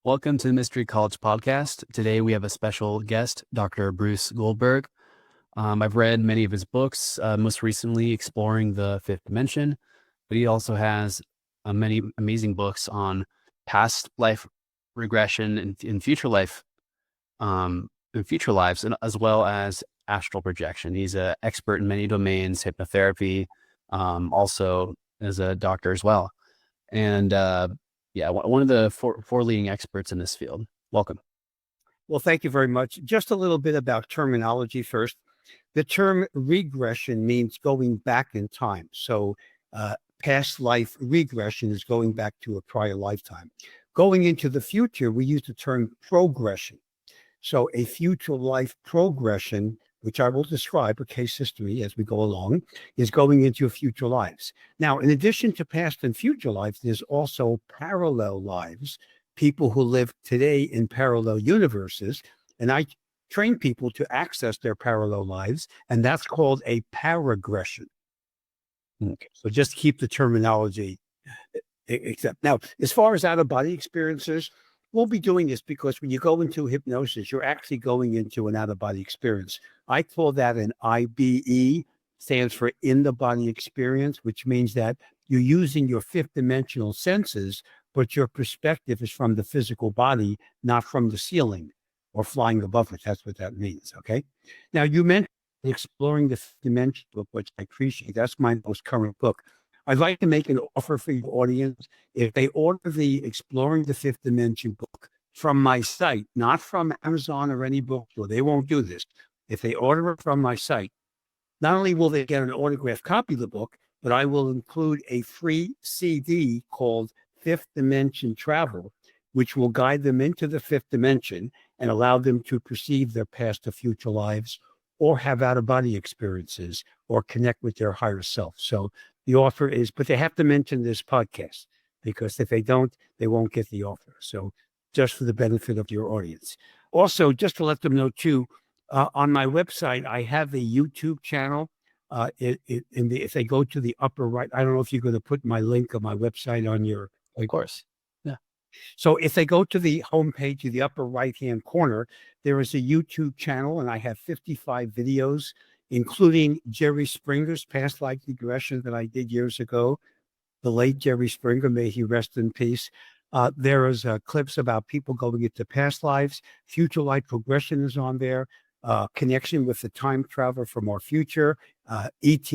Welcome to the Mystery College Podcast. Today we have a special guest, Dr. Bruce Goldberg. I've read many of his books, most recently Exploring the Fifth Dimension, but he also has many amazing books on past life regression and in future life, in future lives, and as well as astral projection. He's an expert in many domains, hypnotherapy, also as a doctor as well. And one of the four leading experts in this field. Welcome. Well, thank you very much. Just a little bit about terminology first. The term regression means going back in time. So past life regression is going back to a prior lifetime. Going into the future, we use the term progression. So a future life progression, which I will describe a case history as we go along, is going into future lives. Now, in addition to past and future lives, there's also parallel lives, people who live today in parallel universes. And I train people to access their parallel lives, and that's called a paragression. Okay. So just keep the terminology except. Now, as far as out-of-body experiences, we'll be doing this because when you go into hypnosis, you're actually going into an out-of-body experience. I call that an IBE, stands for in-the-body experience, which means that you're using your fifth dimensional senses, but your perspective is from the physical body, not from the ceiling or flying above it. That's what that means, okay? Now, you mentioned Exploring the Fifth Dimension book, which I appreciate. That's my most current book. I'd like to make an offer for your audience. If they order the Exploring the Fifth Dimension book from my site, not from Amazon or any bookstore, they won't do this. If they order it from my site, not only will they get an autographed copy of the book, but I will include a free CD called Fifth Dimension Travel, which will guide them into the fifth dimension and allow them to perceive their past or future lives or have out-of-body experiences or connect with their higher self. So the offer is, but they have to mention this podcast, because if they don't, they won't get the offer. So just for the benefit of your audience. Also, just to let them know too, on my website, I have a YouTube channel. If they go to the upper right, I don't know if you're going to put my link on my website on your. Of course. Yeah. So if they go to the homepage in the upper right-hand corner, there is a YouTube channel, and I have 55 videos, including Jerry Springer's past life regression that I did years ago. The late Jerry Springer, may he rest in peace. There is clips about people going into past lives. Future life progression is on there. Connection with the time traveler from our future. ET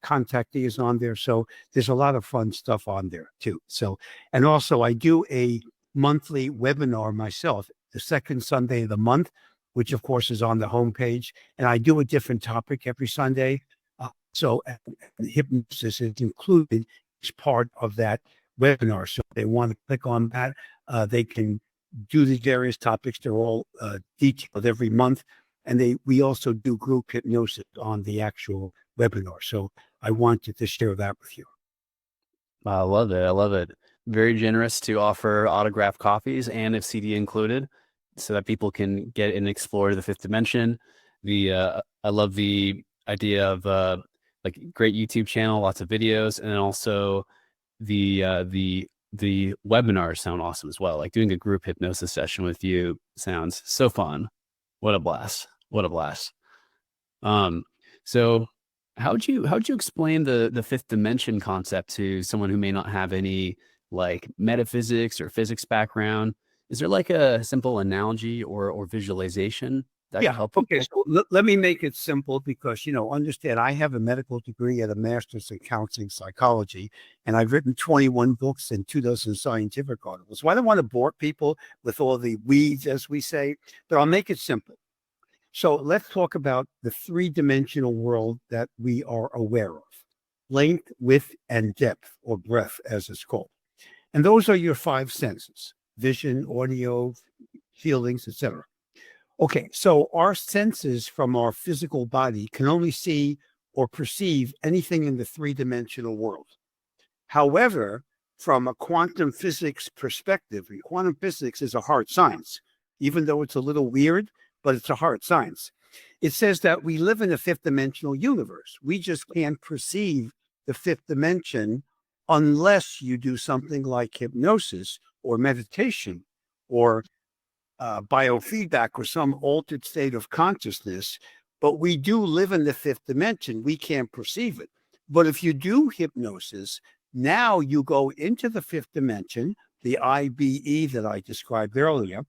contactee is on there. So there's a lot of fun stuff on there too. So, and also I do a monthly webinar myself, the second Sunday of the month, which of course is on the homepage. And I do a different topic every Sunday. So hypnosis is included as part of that webinar. So if they want to click on that, they can do the various topics. They're all detailed every month. And we also do group hypnosis on the actual webinar. So I wanted to share that with you. I love it. I love it. Very generous to offer autographed copies and a CD included so that people can get and explore the fifth dimension. I love the idea of like great YouTube channel, lots of videos, and then also the webinars sound awesome as well. Like doing a group hypnosis session with you sounds so fun. What a blast. What a blast. So how'd you explain the fifth dimension concept to someone who may not have any like metaphysics or physics background? Is there like a simple analogy or visualization that can help people? Okay, so let me make it simple because, understand I have a medical degree and a master's in counseling psychology, and I've written 21 books and 24 scientific articles. So I don't want to bore people with all the weeds, as we say, but I'll make it simple. So let's talk about the three-dimensional world that we are aware of: length, width, and depth, or breadth, as it's called. And those are your five senses: vision, audio, feelings, etc. Okay, so our senses from our physical body can only see or perceive anything in the three-dimensional world. However, from a quantum physics perspective, and quantum physics is a hard science, even though it's a little weird, but it's a hard science. It says that we live in a fifth dimensional universe. We just can't perceive the fifth dimension unless you do something like hypnosis or meditation, or biofeedback or some altered state of consciousness, but we do live in the fifth dimension. We can't perceive it. But if you do hypnosis, now you go into the fifth dimension, the IBE that I described earlier,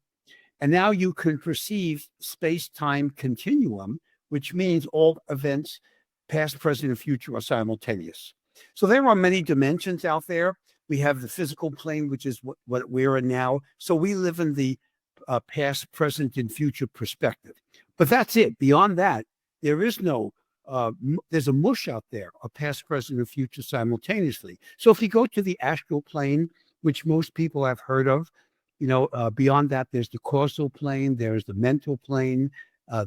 and now you can perceive space-time continuum, which means all events, past, present, and future, are simultaneous. So there are many dimensions out there. We have the physical plane, which is what we're in now. So we live in the past, present, and future perspective. But that's it. Beyond that, there is no, there's a mush out there, a past, present, and future simultaneously. So if you go to the astral plane, which most people have heard of, beyond that, there's the causal plane, there's the mental plane,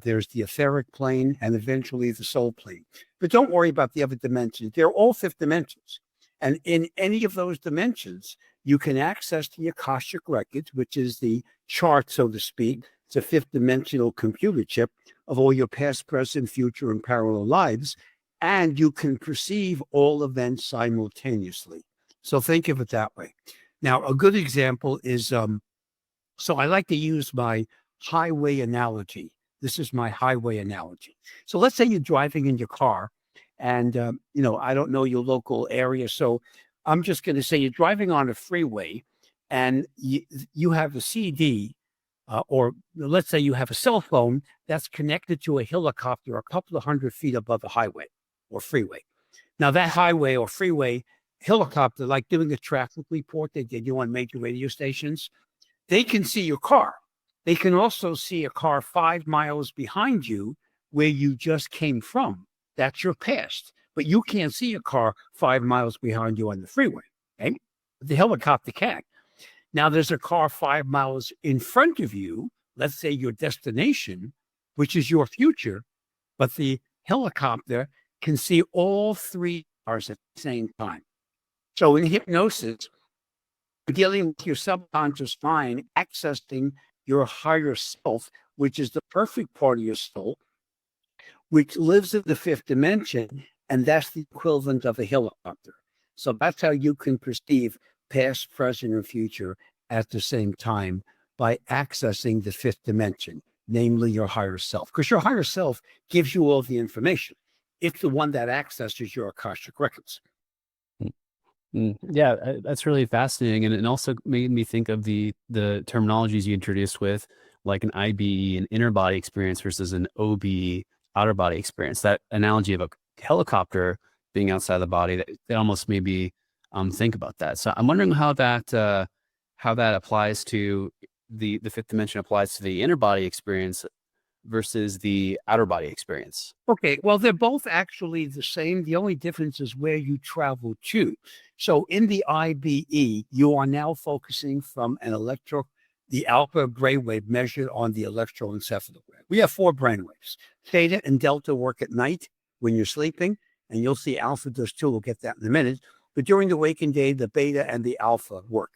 there's the etheric plane, and eventually the soul plane. But don't worry about the other dimensions. They're all fifth dimensions. And in any of those dimensions, you can access the Akashic records, which is the chart, so to speak. It's a fifth dimensional computer chip of all your past, present, future, and parallel lives. And you can perceive all events simultaneously. So think of it that way. Now, a good example is, so I like to use my highway analogy. This is my highway analogy. So let's say you're driving in your car and, I don't know your local area. So I'm just going to say you're driving on a freeway and you have a CD or let's say you have a cell phone that's connected to a helicopter a couple of 100 feet above the highway or freeway. Now that highway or freeway helicopter, like doing a traffic report they do on major radio stations, they can see your car. They can also see a car 5 miles behind you where you just came from. That's your past. But you can't see a car 5 miles behind you on the freeway. Okay? The helicopter can. Now there's a car 5 miles in front of you, let's say your destination, which is your future, but the helicopter can see all 3 cars at the same time. So in hypnosis, dealing with your subconscious mind, accessing your higher self, which is the perfect part of your soul, which lives in the fifth dimension, and that's the equivalent of a helicopter. So that's how you can perceive past, present, and future at the same time by accessing the fifth dimension, namely your higher self. Because your higher self gives you all the information. It's the one that accesses your Akashic records. Yeah, that's really fascinating, and it also made me think of the terminologies you introduced with, like an IBE, an inner body experience, versus an OBE, outer body experience. That analogy of a helicopter being outside the body, that almost made me think about that. So I'm wondering how that applies to the fifth dimension, applies to the inner body experience versus the outer body experience. Okay, well, they're both actually the same. The only difference is where you travel to. So in the IBE, you are now focusing from the alpha brainwave measured on the electroencephalogram. We have 4 brainwaves. Theta and delta work at night when you're sleeping, and you'll see alpha does too. We'll get that in a minute. But during the waking day, the beta and the alpha work.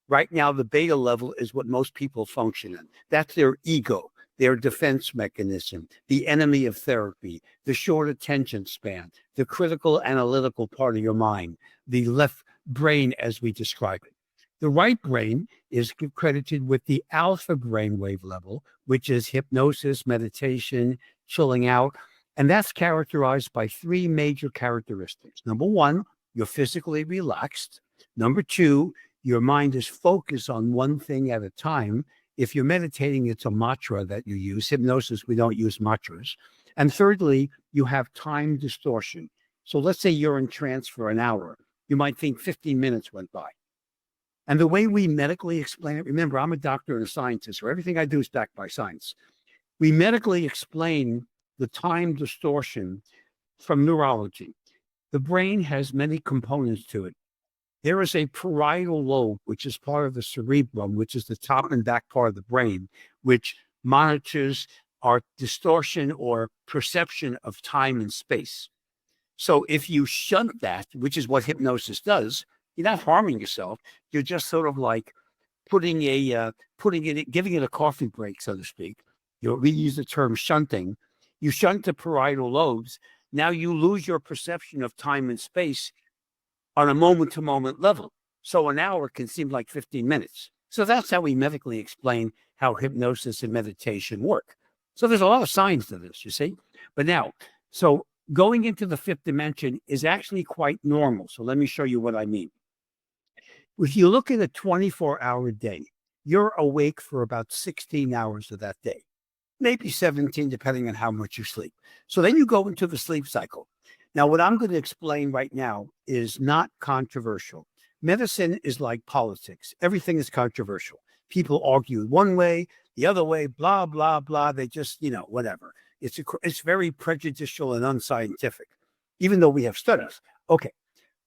Right now, the beta level is what most people function in. That's their ego, their defense mechanism, the enemy of therapy, the short attention span, the critical analytical part of your mind, the left brain as we describe it. The right brain is credited with the alpha brainwave level, which is hypnosis, meditation, chilling out. And that's characterized by 3 major characteristics. Number 1, you're physically relaxed. Number 2, your mind is focused on one thing at a time. If you're meditating, it's a mantra that you use. Hypnosis, we don't use mantras. And thirdly, you have time distortion. So let's say you're in trance for an hour. You might think 15 minutes went by. And the way we medically explain it, remember, I'm a doctor and a scientist, so everything I do is backed by science. We medically explain the time distortion from neurology. The brain has many components to it. There is a parietal lobe, which is part of the cerebrum, which is the top and back part of the brain, which monitors our distortion or perception of time and space. So if you shunt that, which is what hypnosis does, you're not harming yourself. You're just sort of like giving it a coffee break, so to speak. We use the term shunting. You shunt the parietal lobes. Now you lose your perception of time and space on a moment-to-moment level. So an hour can seem like 15 minutes. So that's how we medically explain how hypnosis and meditation work. So there's a lot of science to this, you see. But now, so going into the fifth dimension is actually quite normal. So let me show you what I mean. If you look at a 24-hour day, you're awake for about 16 hours of that day, maybe 17, depending on how much you sleep. So then you go into the sleep cycle. Now, what I'm going to explain right now is not controversial. Medicine is like politics. Everything is controversial. People argue one way, the other way, blah, blah, blah. They just, whatever. It's very prejudicial and unscientific, even though we have studies. Okay.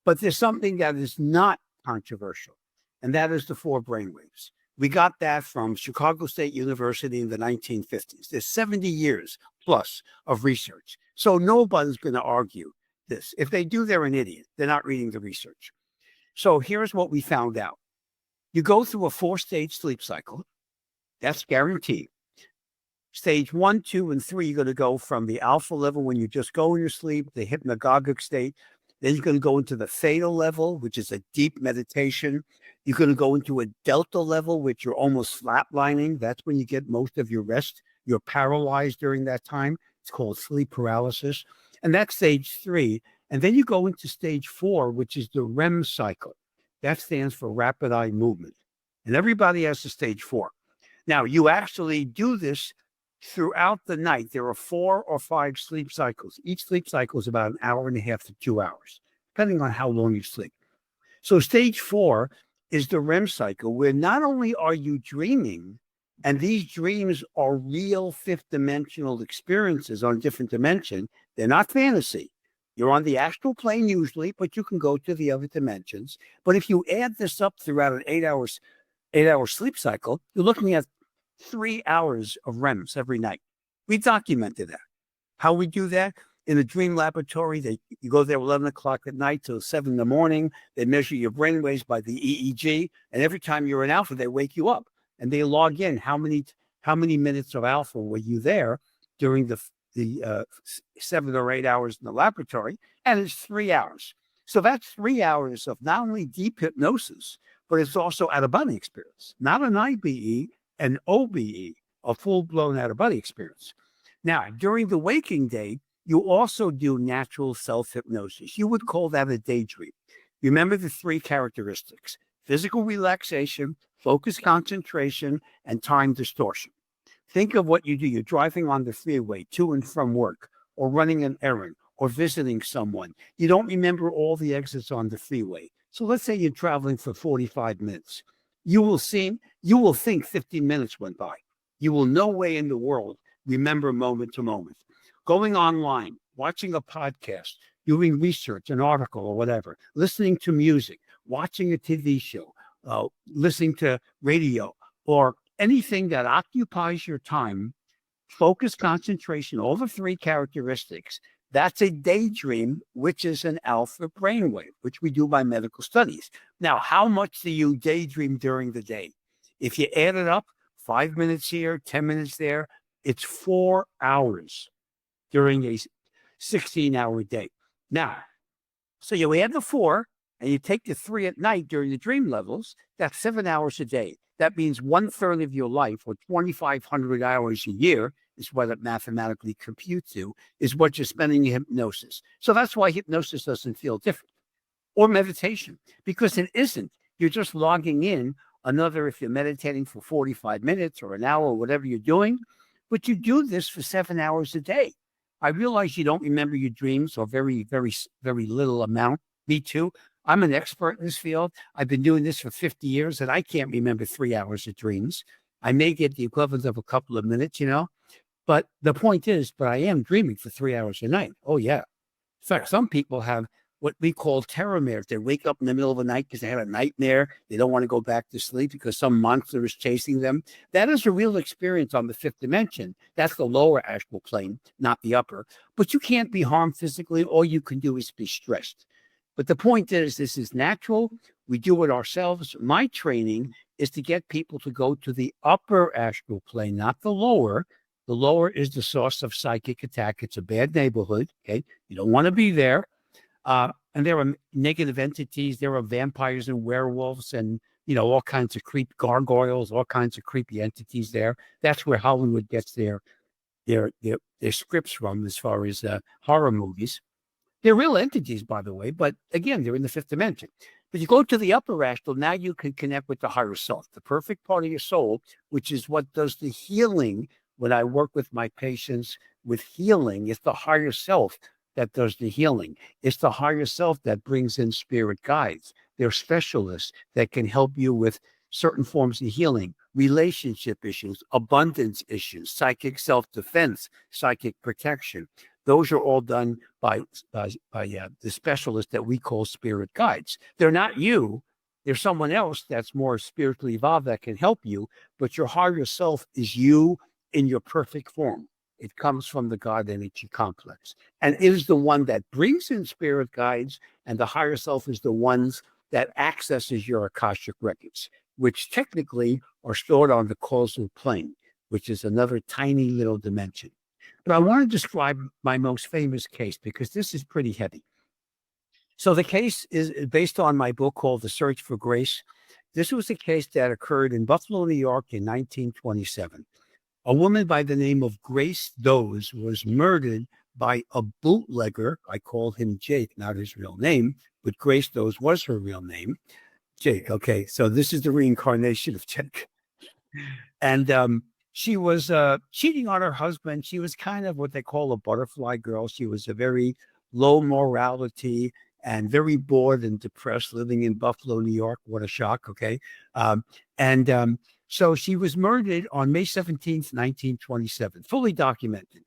But there's something that is not controversial, and that is the four brainwaves. We got that from Chicago State University in the 1950s. There's 70 years plus of research. So nobody's going to argue this. If they do, they're an idiot. They're not reading the research. So here's what we found out. You go through a 4-stage sleep cycle. That's guaranteed. Stage 1, 2, and 3, you're going to go from the alpha level when you just go in your sleep, the hypnagogic state. Then you're going to go into the theta level, which is a deep meditation. You're going to go into a delta level, which you're almost flatlining. That's when you get most of your rest. You're paralyzed during that time. It's called sleep paralysis. And that's stage 3. And then you go into stage 4, which is the REM cycle. That stands for rapid eye movement. And everybody has the stage 4. Now, you actually do this throughout the night. There are 4 or 5 sleep cycles. Each sleep cycle is about an hour and a half to 2 hours, depending on how long you sleep. So stage 4 is the REM cycle, where not only are you dreaming, and these dreams are real fifth dimensional experiences on different dimension. They're not fantasy. You're on the astral plane usually, but you can go to the other dimensions. But if you add this up throughout an 8-hour sleep cycle, you're looking at 3 hours of REMs every night. We documented that. How we do that? In the dream laboratory, you go there 11 o'clock at night till 7 in the morning. They measure your brainwaves by the EEG. And every time you're in alpha, they wake you up. And they log in how many minutes of alpha were you there during the 7 or 8 hours in the laboratory. And it's 3 hours. So that's 3 hours of not only deep hypnosis, but it's also out-of-body experience. Not an IBE, an OBE, a full-blown out-of-body experience. Now, during the waking day, you also do natural self-hypnosis. You would call that a daydream. Remember the 3 characteristics: physical relaxation, focus concentration, and time distortion. Think of what you do. You're driving on the freeway to and from work, or running an errand, or visiting someone. You don't remember all the exits on the freeway. So let's say you're traveling for 45 minutes. You will think 15 minutes went by. You will no way in the world remember moment to moment. Going online, watching a podcast, doing research, an article or whatever, listening to music, watching a TV show, listening to radio, or anything that occupies your time, focus, concentration, all the 3 characteristics, that's a daydream, which is an alpha brainwave, which we do by medical studies. Now, how much do you daydream during the day? If you add it up, 5 minutes here, 10 minutes there, it's 4 hours during a 16-hour day. Now, so you add the 4 and you take the 3 at night during the dream levels, that's 7 hours a day. That means 1/3 of your life, or 2,500 hours a year, is what it mathematically computes to, is what you're spending in hypnosis. So that's why hypnosis doesn't feel different. Or meditation, because it isn't. You're just logging in if you're meditating for 45 minutes or an hour or whatever you're doing, but you do this for 7 hours a day. I realize you don't remember your dreams, or very, very, very little amount. Me too. I'm an expert in this field. I've been doing this for 50 years, and I can't remember 3 hours of dreams. I may get the equivalent of a couple of minutes, But the point is, I am dreaming for 3 hours a night. Oh, yeah. In fact, some people have what we call terror mares. They wake up in the middle of the night because they had a nightmare. They don't want to go back to sleep because some monster is chasing them. That is a real experience on the 5th dimension. That's the lower astral plane, not the upper. But you can't be harmed physically. All you can do is be stressed. But the point is, this is natural. We do it ourselves. My training is to get people to go to the upper astral plane, not the lower. The lower is the source of psychic attack. It's a bad neighborhood. Okay. You don't want to be there. And there are negative entities. There are vampires and werewolves and, all kinds of creepy gargoyles, all kinds of creepy entities there. That's where Hollywood gets their scripts from as far as horror movies. They're real entities, by the way, but again, they're in the fifth dimension. But you go to the upper astral, now you can connect with the higher self, the perfect part of your soul, which is what does the healing. When I work with my patients with healing, it's the higher self that does the healing. It's the higher self that brings in spirit guides. They're specialists that can help you with certain forms of healing, relationship issues, abundance issues, psychic self-defense, psychic protection. Those are all done by the specialists that we call spirit guides. They're not you. They're someone else that's more spiritually evolved that can help you, but your higher self is you in your perfect form. It comes from the God energy complex. And it is the one that brings in spirit guides, and the higher self is the ones that accesses your Akashic records, which technically are stored on the causal plane, which is another tiny little dimension. But I want to describe my most famous case because this is pretty heavy. So the case is based on my book called The Search for Grace. This was a case that occurred in Buffalo, New York in 1927. A woman by the name of Grace Doze was murdered by a bootlegger. I call him Jake, not his real name, but Grace Doze was her real name. Jake, okay, so this is the reincarnation of Jake. And she was cheating on her husband. She was kind of what they call a butterfly girl. She was a very low morality and very bored and depressed living in Buffalo, New York. What a shock, okay? So she was murdered on May 17th, 1927, fully documented.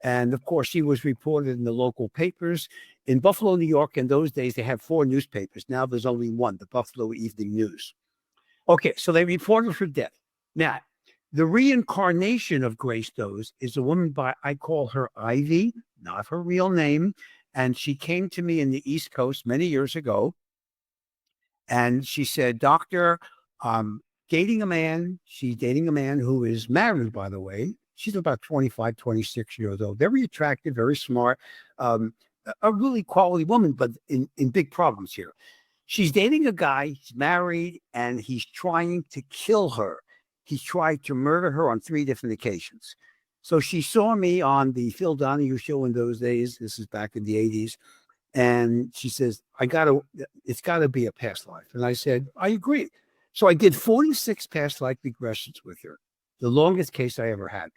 And of course, she was reported in the local papers. In Buffalo, New York, in those days, they had 4 newspapers. Now there's only one, the Buffalo Evening News. Okay, so they reported her death. Now, the reincarnation of Grace Doze is a woman I call her Ivy, not her real name. And she came to me in the East Coast many years ago. And she said, Doctor, dating a man. She's dating a man who is married, by the way. She's about 25, 26 years old. Very attractive, very smart, a really quality woman, but in big problems here. She's dating a guy, he's married, and he's trying to kill her. He's tried to murder her on 3 different occasions. So she saw me on the Phil Donahue show in those days. This is back in the 80s. And she says, it's got to be a past life. And I said, I agree. So I did 46 past life regressions with her, the longest case I ever had.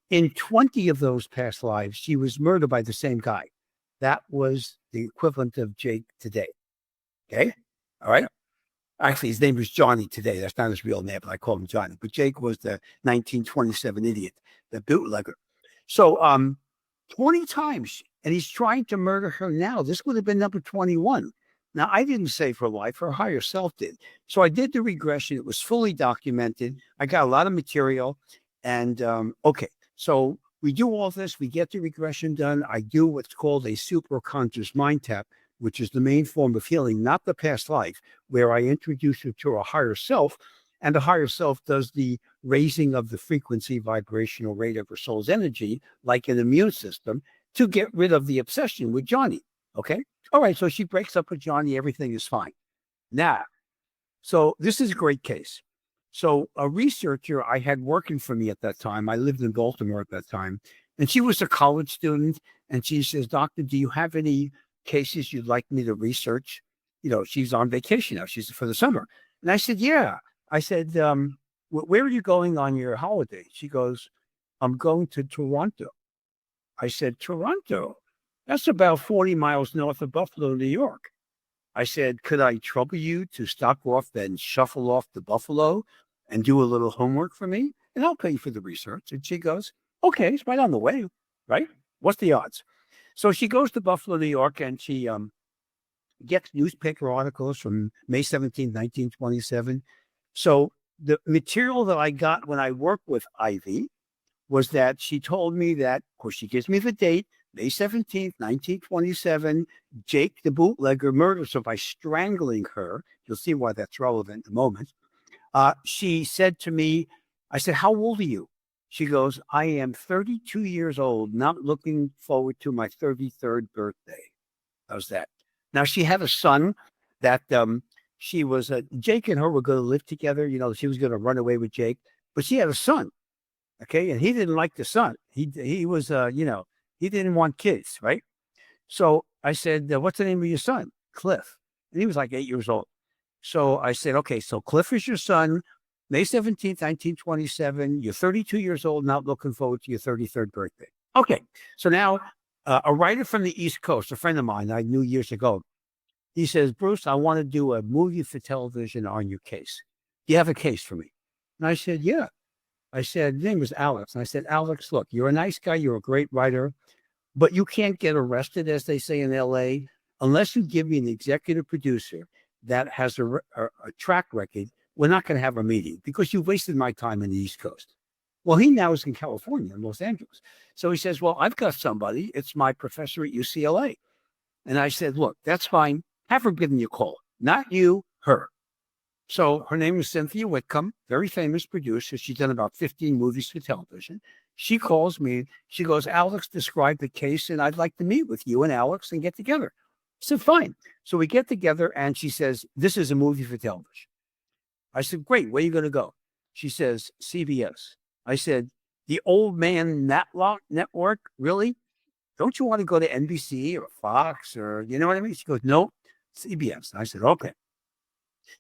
In 20 of those past lives, she was murdered by the same guy. That was the equivalent of Jake today. Okay? All right? Actually, his name was Johnny today. That's not his real name, but I call him Johnny. But Jake was the 1927 idiot, the bootlegger. So 20 times, and he's trying to murder her now. This would have been number 21. Now, I didn't save her life. Her higher self did. So I did the regression. It was fully documented. I got a lot of material. And okay, so we do all this. We get the regression done. I do what's called a superconscious mind tap, which is the main form of healing, not the past life, where I introduce you to a higher self. And the higher self does the raising of the frequency vibrational rate of her soul's energy, like an immune system, to get rid of the obsession with Johnny. Okay? All right, so she breaks up with Johnny. Everything is fine. Now, so this is a great case. So a researcher I had working for me at that time, I lived in Baltimore at that time, and she was a college student, and she says, Doctor, do you have any cases you'd like me to research? She's on vacation now. She's for the summer. And I said, yeah. I said, where are you going on your holiday? She goes, I'm going to Toronto. I said, Toronto? That's about 40 miles north of Buffalo, New York. I said, could I trouble you to stop off and shuffle off to Buffalo and do a little homework for me? And I'll pay for the research. And she goes, okay, it's right on the way, right? What's the odds? So she goes to Buffalo, New York, and she gets newspaper articles from May 17, 1927. So the material that I got when I worked with Ivy was that she told me that, of course, she gives me the date, May 17th, 1927, Jake the bootlegger murders her by strangling her. You'll see why that's relevant in a moment. She said to me, I said, how old are you? She goes, I am 32 years old, not looking forward to my 33rd birthday. How's that? Now, she had a son that she was, Jake and her were going to live together. She was going to run away with Jake, but she had a son. Okay. And he didn't like the son. He was, he didn't want kids. Right. So I said, what's the name of your son? Cliff. And he was like 8 years old. So I said, okay, so Cliff is your son, May 17th, 1927. You're 32 years old, not looking forward to your 33rd birthday. Okay. So now a writer from the East Coast, a friend of mine I knew years ago, he says, Bruce, I want to do a movie for television on your case. Do you have a case for me? And I said, yeah. I said, his name was Alex. And I said, Alex, look, you're a nice guy. You're a great writer, but you can't get arrested, as they say in LA, unless you give me an executive producer that has a track record. We're not going to have a meeting because you've wasted my time in the East Coast. Well, he now is in California, in Los Angeles. So he says, well, I've got somebody. It's my professor at UCLA. And I said, look, that's fine. Have her give me a call. Not you, her. So her name is Cynthia Whitcomb, very famous producer. She's done about 15 movies for television. She calls me. She goes, Alex described the case, and I'd like to meet with you and Alex and get together. I said, fine. So we get together, and she says, this is a movie for television. I said, great. Where are you going to go? She says, CBS. I said, the old man network, really? Don't you want to go to NBC or Fox or, you know what I mean? She goes, no, CBS. I said, okay.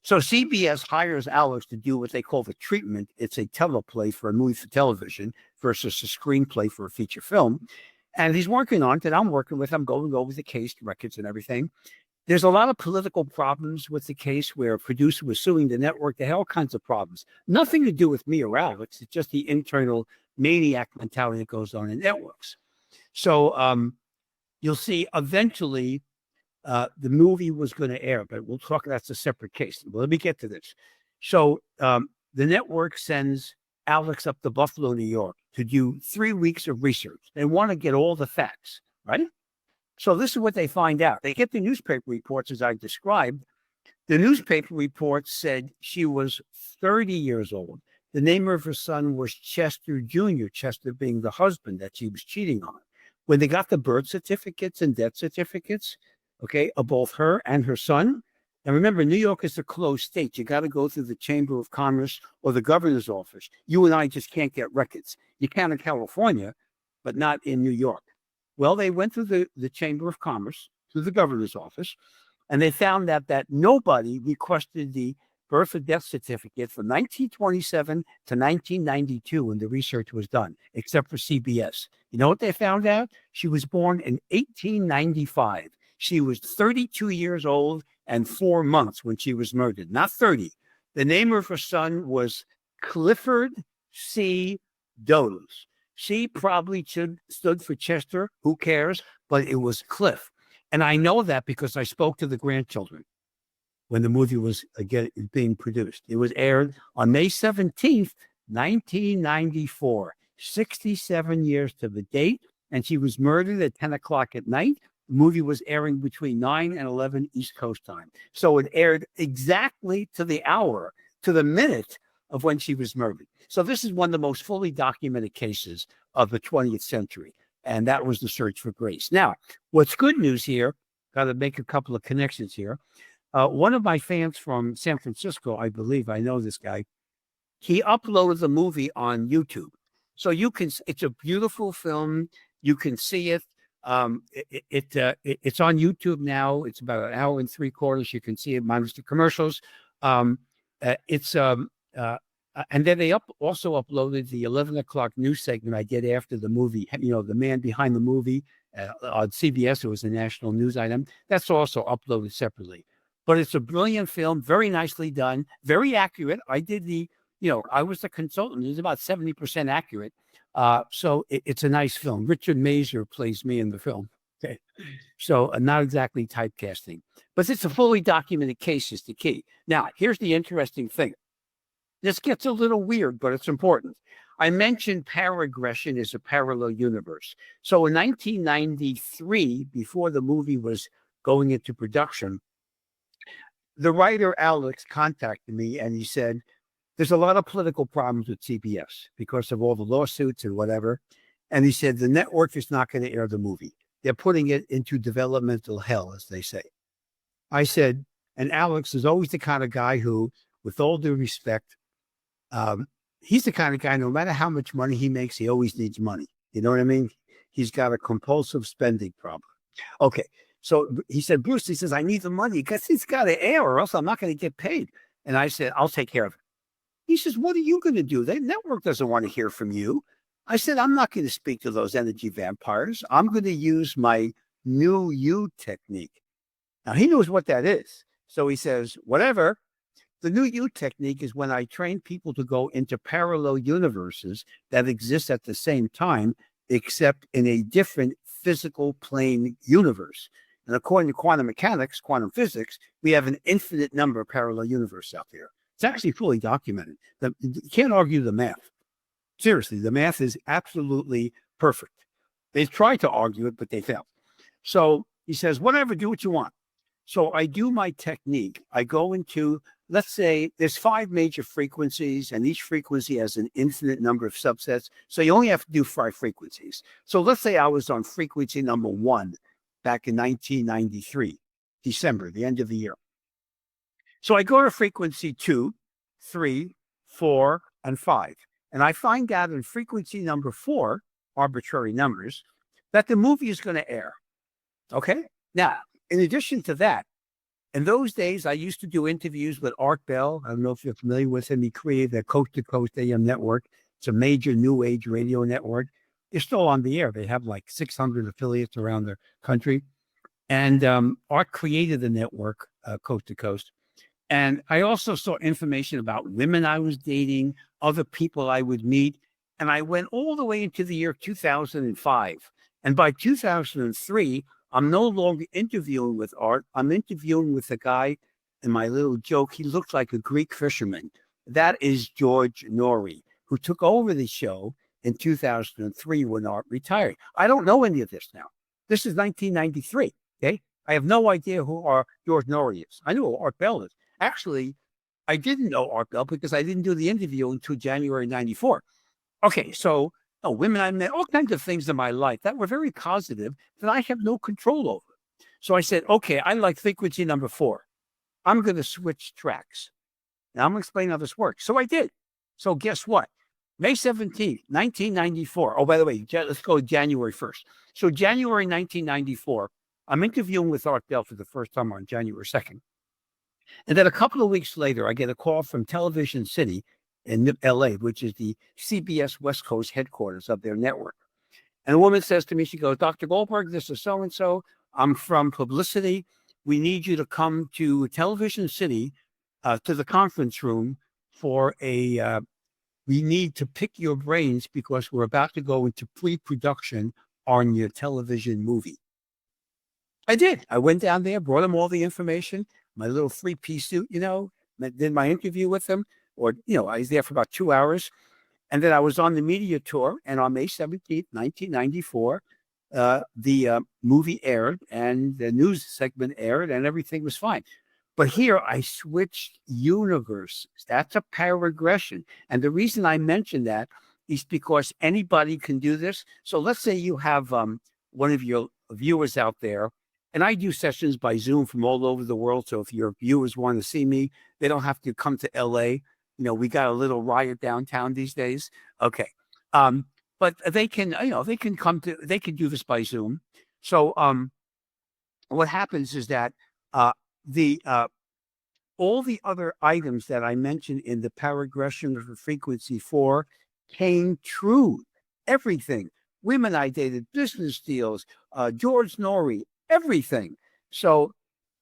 So CBS hires Alex to do what they call the treatment. It's a teleplay for a movie for television versus a screenplay for a feature film. And he's working on it, and I'm working with him, going over the case, records and everything. There's a lot of political problems with the case where a producer was suing the network. They had all kinds of problems. Nothing to do with me or Alex. It's just the internal maniac mentality that goes on in networks. So you'll see eventually the movie was going to air, but we'll talk. That's a separate case. Well, let me get to this. So the network sends Alex up to Buffalo, New York to do 3 weeks of research. They want to get all the facts, right? So this is what they find out. They get the newspaper reports, as I described. The newspaper reports said she was 30 years old. The name of her son was Chester Jr., Chester being the husband that she was cheating on. When they got the birth certificates and death certificates, okay, of both her and her son. And remember, New York is a closed state. You got to go through the Chamber of Commerce or the governor's office. You and I just can't get records. You can in California, but not in New York. Well, they went through the Chamber of Commerce, through the governor's office, and they found that nobody requested the birth or death certificate from 1927 to 1992 when the research was done, except for CBS. You know what they found out? She was born in 1895. She was 32 years old and 4 months when she was murdered, not 30. The name of her son was Clifford C. Dodos. C probably stood for Chester. Who cares? But it was Cliff. And I know that because I spoke to the grandchildren when the movie was again being produced. It was aired on May 17th, 1994, 67 years to the date. And she was murdered at 10 o'clock at night. The movie was airing between 9 and 11 East Coast time. So it aired exactly to the hour, to the minute of when she was murdered. So this is one of the most fully documented cases of the 20th century. And that was the search for Grace. Now, what's good news here, got to make a couple of connections here. One of my fans from San Francisco, I believe, I know this guy, he uploaded the movie on YouTube. So it's a beautiful film. You can see it. It's on YouTube now. It's about an hour and 3/4. You can see it minus the commercials. And then they also uploaded the 11 o'clock news segment I did after the movie. The man behind the movie on CBS. It was a national news item. That's also uploaded separately. But it's a brilliant film, very nicely done, very accurate. I did I was the consultant. It was about 70% accurate. So it's a nice film. Richard Mazer plays me in the film. Okay. So not exactly typecasting, but it's a fully documented case is the key. Now, here's the interesting thing. This gets a little weird, but it's important. I mentioned paraggression is a parallel universe. So in 1993, before the movie was going into production, the writer Alex contacted me and he said, there's a lot of political problems with CBS because of all the lawsuits and whatever. And he said, the network is not going to air the movie. They're putting it into developmental hell, as they say. I said, And Alex is always the kind of guy who, with all due respect, he's the kind of guy, no matter how much money he makes, he always needs money. You know what I mean? He's got a compulsive spending problem. Okay. So he said, Bruce, he says, I need the money because he's got to air or else I'm not going to get paid. And I said, I'll take care of it. He says, what are you going to do? The network doesn't want to hear from you. I said, I'm not going to speak to those energy vampires. I'm going to use my new you technique. Now, he knows what that is. So he says, whatever. The new you technique is when I train people to go into parallel universes that exist at the same time, except in a different physical plane universe. And according to quantum mechanics, quantum physics, we have an infinite number of parallel universes out there. It's actually fully documented. You can't argue the math. Seriously, the math is absolutely perfect. They've tried to argue it, but they failed. So he says, whatever, do what you want. So I do my technique. I go into, let's say there's 5 major frequencies, and each frequency has an infinite number of subsets. So you only have to do 5 frequencies. So let's say I was on frequency number 1 back in 1993, December, the end of the year. So I go to frequency 2, 3, 4, and 5. And I find out in frequency number 4, arbitrary numbers, that the movie is going to air. Okay? Now, in addition to that, in those days, I used to do interviews with Art Bell. I don't know if you're familiar with him. He created the Coast to Coast AM network. It's a major new age radio network. They're still on the air. They have like 600 affiliates around the country. And Art created the network, Coast to Coast. And I also saw information about women I was dating, other people I would meet. And I went all the way into the year 2005. And by 2003, I'm no longer interviewing with Art. I'm interviewing with a guy, in my little joke, he looked like a Greek fisherman. That is George Norrie, who took over the show in 2003 when Art retired. I don't know any of this now. This is 1993, okay? I have no idea who George Norrie is. I know who Art Bell is. Actually, I didn't know Art Bell because I didn't do the interview until January 94. Okay, so women I met, all kinds of things in my life that were very positive that I have no control over. So I said, okay, I like frequency number 4. I'm going to switch tracks. Now I'm going to explain how this works. So I did. So guess what? May 17th, 1994. Oh, by the way, let's go January 1st. So January 1994, I'm interviewing with Art Bell for the first time on January 2nd. And then a couple of weeks later, I get a call from Television City in LA, which is the CBS West Coast headquarters of their network. And a woman says to me, she goes, Dr. Goldberg, this is so-and-so. I'm from publicity. We need you to come to Television City, to the conference room for we need to pick your brains because we're about to go into pre-production on your television movie. I did. I went down there, brought them all the information, my little 3-piece suit, did my interview with them. I was there for about 2 hours. And then I was on the media tour. And on May 17th, 1994, the movie aired and the news segment aired and everything was fine. But here I switched universes. That's a pararegression. And the reason I mention that is because anybody can do this. So let's say you have one of your viewers out there, and I do sessions by Zoom from all over the world. So if your viewers want to see me, they don't have to come to LA. We got a little riot downtown these days. Okay. But they can, they can do this by Zoom. So what happens is that all the other items that I mentioned in the pararegression of the frequency 4 came true. Everything. Women I dated, business deals, George Norrie, everything. So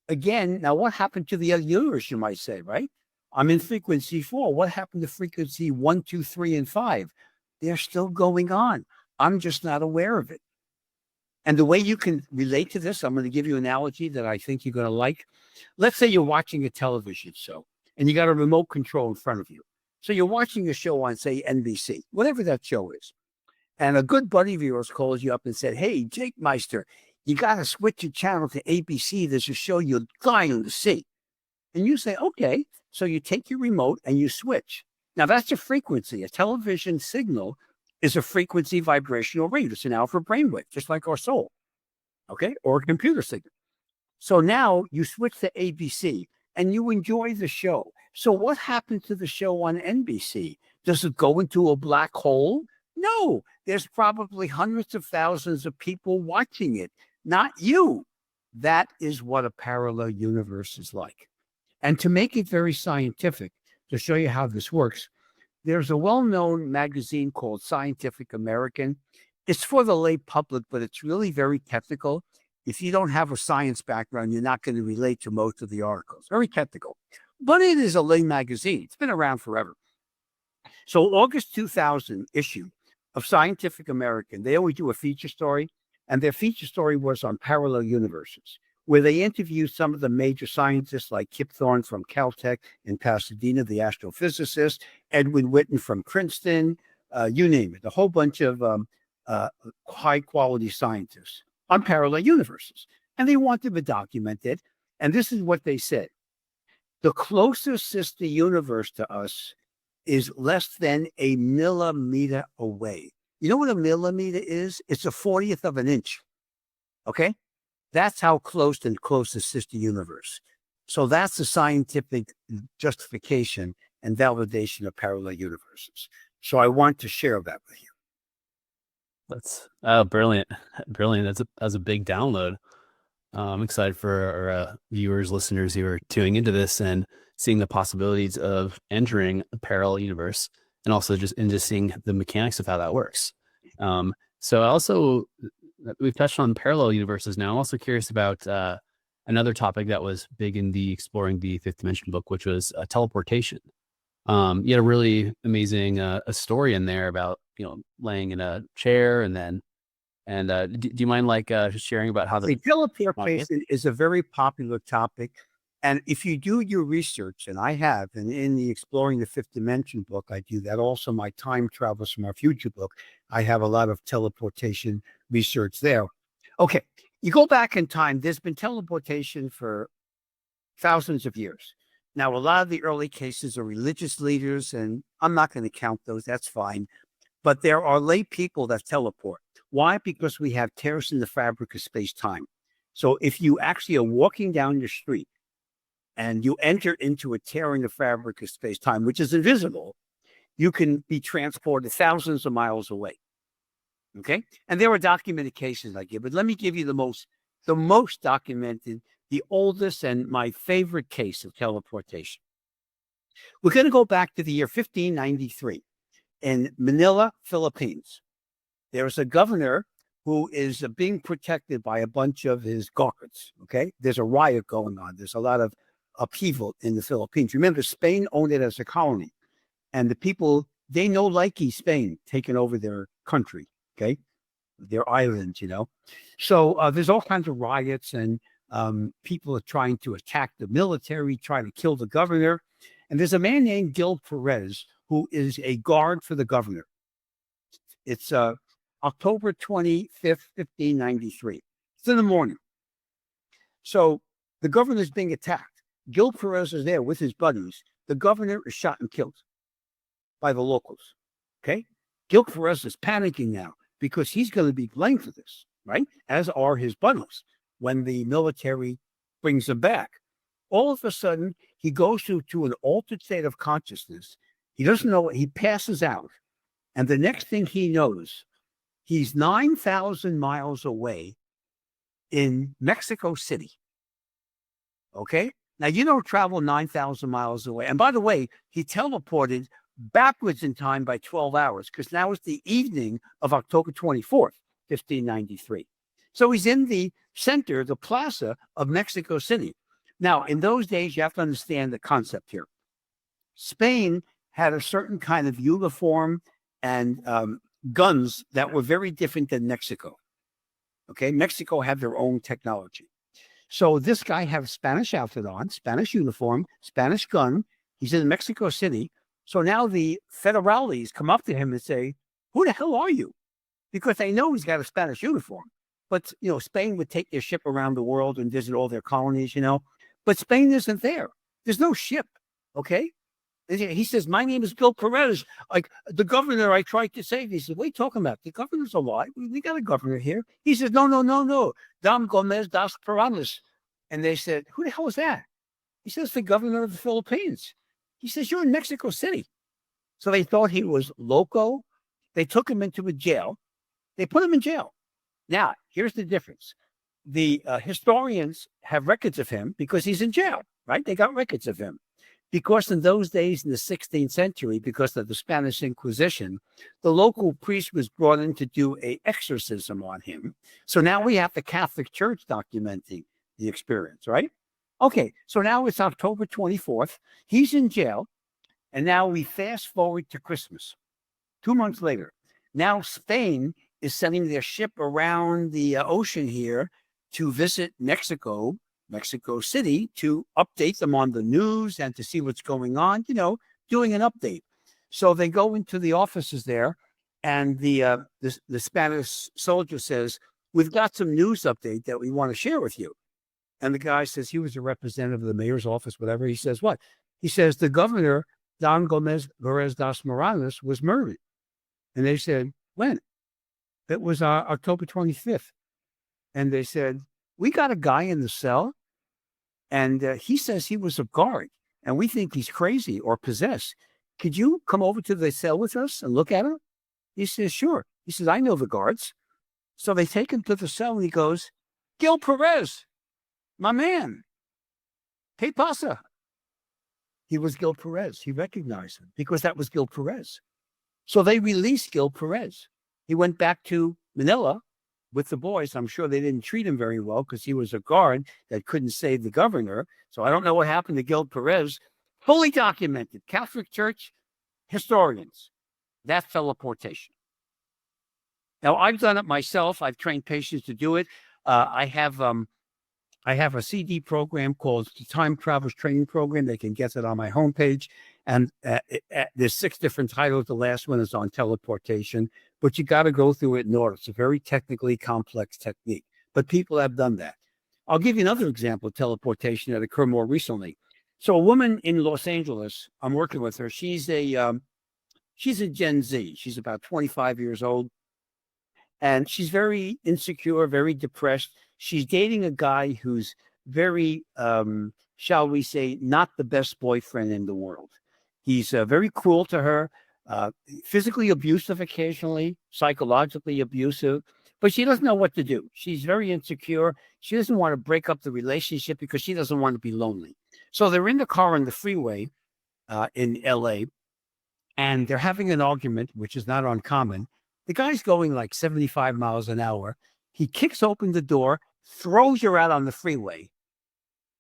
again, now what happened to the other universe, you might say, right? I'm in frequency 4. What happened to frequency 1, 2, 3, and 5? They're still going on. I'm just not aware of it. And the way you can relate to this, I'm going to give you an analogy that I think you're going to like. Let's say you're watching a television show and you got a remote control in front of you. So you're watching a show on, say, NBC, whatever that show is. And a good buddy of yours calls you up and said, hey, Jake Meister, you got to switch your channel to ABC. There's a show you're dying to see. And you say, okay. So you take your remote and you switch. Now that's a frequency. A television signal is a frequency vibrational rate. It's an alpha brainwave, just like our soul. Okay. Or a computer signal. So now you switch to ABC. and you enjoy the show. So what happened to the show on NBC? Does it go into a black hole? No, there's probably hundreds of thousands of people watching it, not you. That is what a parallel universe is like. And to make it very scientific, to show you how this works, there's a well-known magazine called Scientific American. It's for the lay public, but it's really very technical. If you don't have a science background, you're not going to relate to most of the articles. Very technical. But it is a lay magazine. It's been around forever. So August 2000 issue of Scientific American, they always do a feature story, and their feature story was on parallel universes, where they interviewed some of the major scientists like Kip Thorne from Caltech in Pasadena, the astrophysicist, Edwin Witten from Princeton, you name it, a whole bunch of high-quality scientists on parallel universes. And they wanted to document it. And this is what they said. The closest sister universe to us is less than a millimeter away. You know what a millimeter is? It's a 40th of an inch. Okay? That's how close and closest sister universe. So that's the scientific justification and validation of parallel universes. So I want to share that with you. That's brilliant. Brilliant. That's a big download. I'm excited for our viewers, listeners who are tuning into this and seeing the possibilities of entering a parallel universe, and also just seeing the mechanics of how that works. So also, we've touched on parallel universes now. I'm also curious about another topic that was big in the Exploring the Fifth Dimension book, which was teleportation. You had a really amazing a story in there about, laying in a chair do you mind just sharing about how the teleportation is a very popular topic. And if you do your research, and I have, and in the Exploring the Fifth Dimension book, I do that. Also, my Time Travels from Our Future book, I have a lot of teleportation research there. Okay, you go back in time, there's been teleportation for thousands of years. Now, a lot of the early cases are religious leaders, and I'm not going to count those, that's fine. But there are lay people that teleport. Why? Because we have tears in the fabric of space-time. So if you actually are walking down the street and you enter into a tear in the fabric of space-time, which is invisible, you can be transported thousands of miles away. Okay? And there are documented cases like it, but let me give you the most documented, the oldest and my favorite case of teleportation. We're going to go back to the year 1593 in Manila, Philippines. There's a governor who is being protected by a bunch of his guards. Okay? There's a riot going on. There's a lot of upheaval in the Philippines. Remember, Spain owned it as a colony, and the people, they know likey Spain taking over their country, okay, their islands, So there's all kinds of riots, and people are trying to attack the military, trying to kill the governor. And there's a man named Gil Perez who is a guard for the governor. It's October 25th, 1593. It's in the morning. So the governor's being attacked. Gil Perez is there with his buddies. The governor is shot and killed by the locals. Okay? Gil Perez is panicking now because he's going to be blamed for this, right? As are his buddies when the military brings him back. All of a sudden, he goes to an altered state of consciousness. He doesn't know, he passes out. And the next thing he knows, he's 9,000 miles away in Mexico City. Okay? Now, you don't travel 9,000 miles away. And by the way, he teleported backwards in time by 12 hours because now it's the evening of October 24th, 1593. So he's in the center, the plaza of Mexico City. Now, in those days, you have to understand the concept here. Spain had a certain kind of uniform and guns that were very different than Mexico. Okay, Mexico had their own technology. So this guy had a Spanish outfit on, Spanish uniform, Spanish gun. He's in Mexico City. So now the federales come up to him and say, "Who the hell are you?" Because they know he's got a Spanish uniform. But, Spain would take their ship around the world and visit all their colonies, But Spain isn't there. There's no ship, okay? He says, "My name is Gil Perez. Like the governor I tried to save." He said, "What are you talking about? The governor's alive. We got a governor here." He says, No. Dom Gomez das Perales. And they said, "Who the hell is that?" He says, the governor of the Philippines. He says, you're in Mexico City. So they thought he was loco. They took him into a jail. They put him in jail. Now, here's the difference. The historians have records of him because he's in jail, right? They got records of him. Because in those days, in the 16th century, because of the Spanish Inquisition, the local priest was brought in to do an exorcism on him. So now we have the Catholic Church documenting the experience, right? Okay, so now it's October 24th. He's in jail. And now we fast forward to Christmas, 2 months later. Now Spain is sending their ship around the ocean here to visit Mexico City, to update them on the news and to see what's going on, doing an update. So they go into the offices there, and the Spanish soldier says, we've got some news update that we want to share with you. And the guy says, he was a representative of the mayor's office, whatever. He says, what? He says, the governor, Don Gomez das Moranas, was murdered. And they said, when? It was October 25th. And they said, we got a guy in the cell, and he says he was a guard, and we think he's crazy or possessed. Could you come over to the cell with us and look at him? He says, sure. He says, I know the guards. So they take him to the cell, and he goes, Gil Perez, my man. Que pasa? He was Gil Perez. He recognized him because that was Gil Perez. So they released Gil Perez. He went back to Manila with the boys. I'm sure they didn't treat him very well because he was a guard that couldn't save the governor. So I don't know what happened to Gil Perez. Fully documented. Catholic Church historians. That's teleportation. Now, I've done it myself. I've trained patients to do it. I have a CD program called the Time Travelers Training Program. They can get it on my homepage. And there's 6 different titles. The last one is on teleportation, but you got to go through it in order. It's a very technically complex technique, but people have done that. I'll give you another example of teleportation that occurred more recently. So a woman in Los Angeles, I'm working with her. She's a Gen Z. She's about 25 years old. And she's very insecure, very depressed. She's dating a guy who's very, shall we say, not the best boyfriend in the world. He's very cruel to her, physically abusive occasionally, psychologically abusive, but she doesn't know what to do. She's very insecure. She doesn't want to break up the relationship because she doesn't want to be lonely. So they're in the car on the freeway in LA, and they're having an argument, which is not uncommon. The guy's going like 75 miles an hour. He kicks open the door, throws her out on the freeway.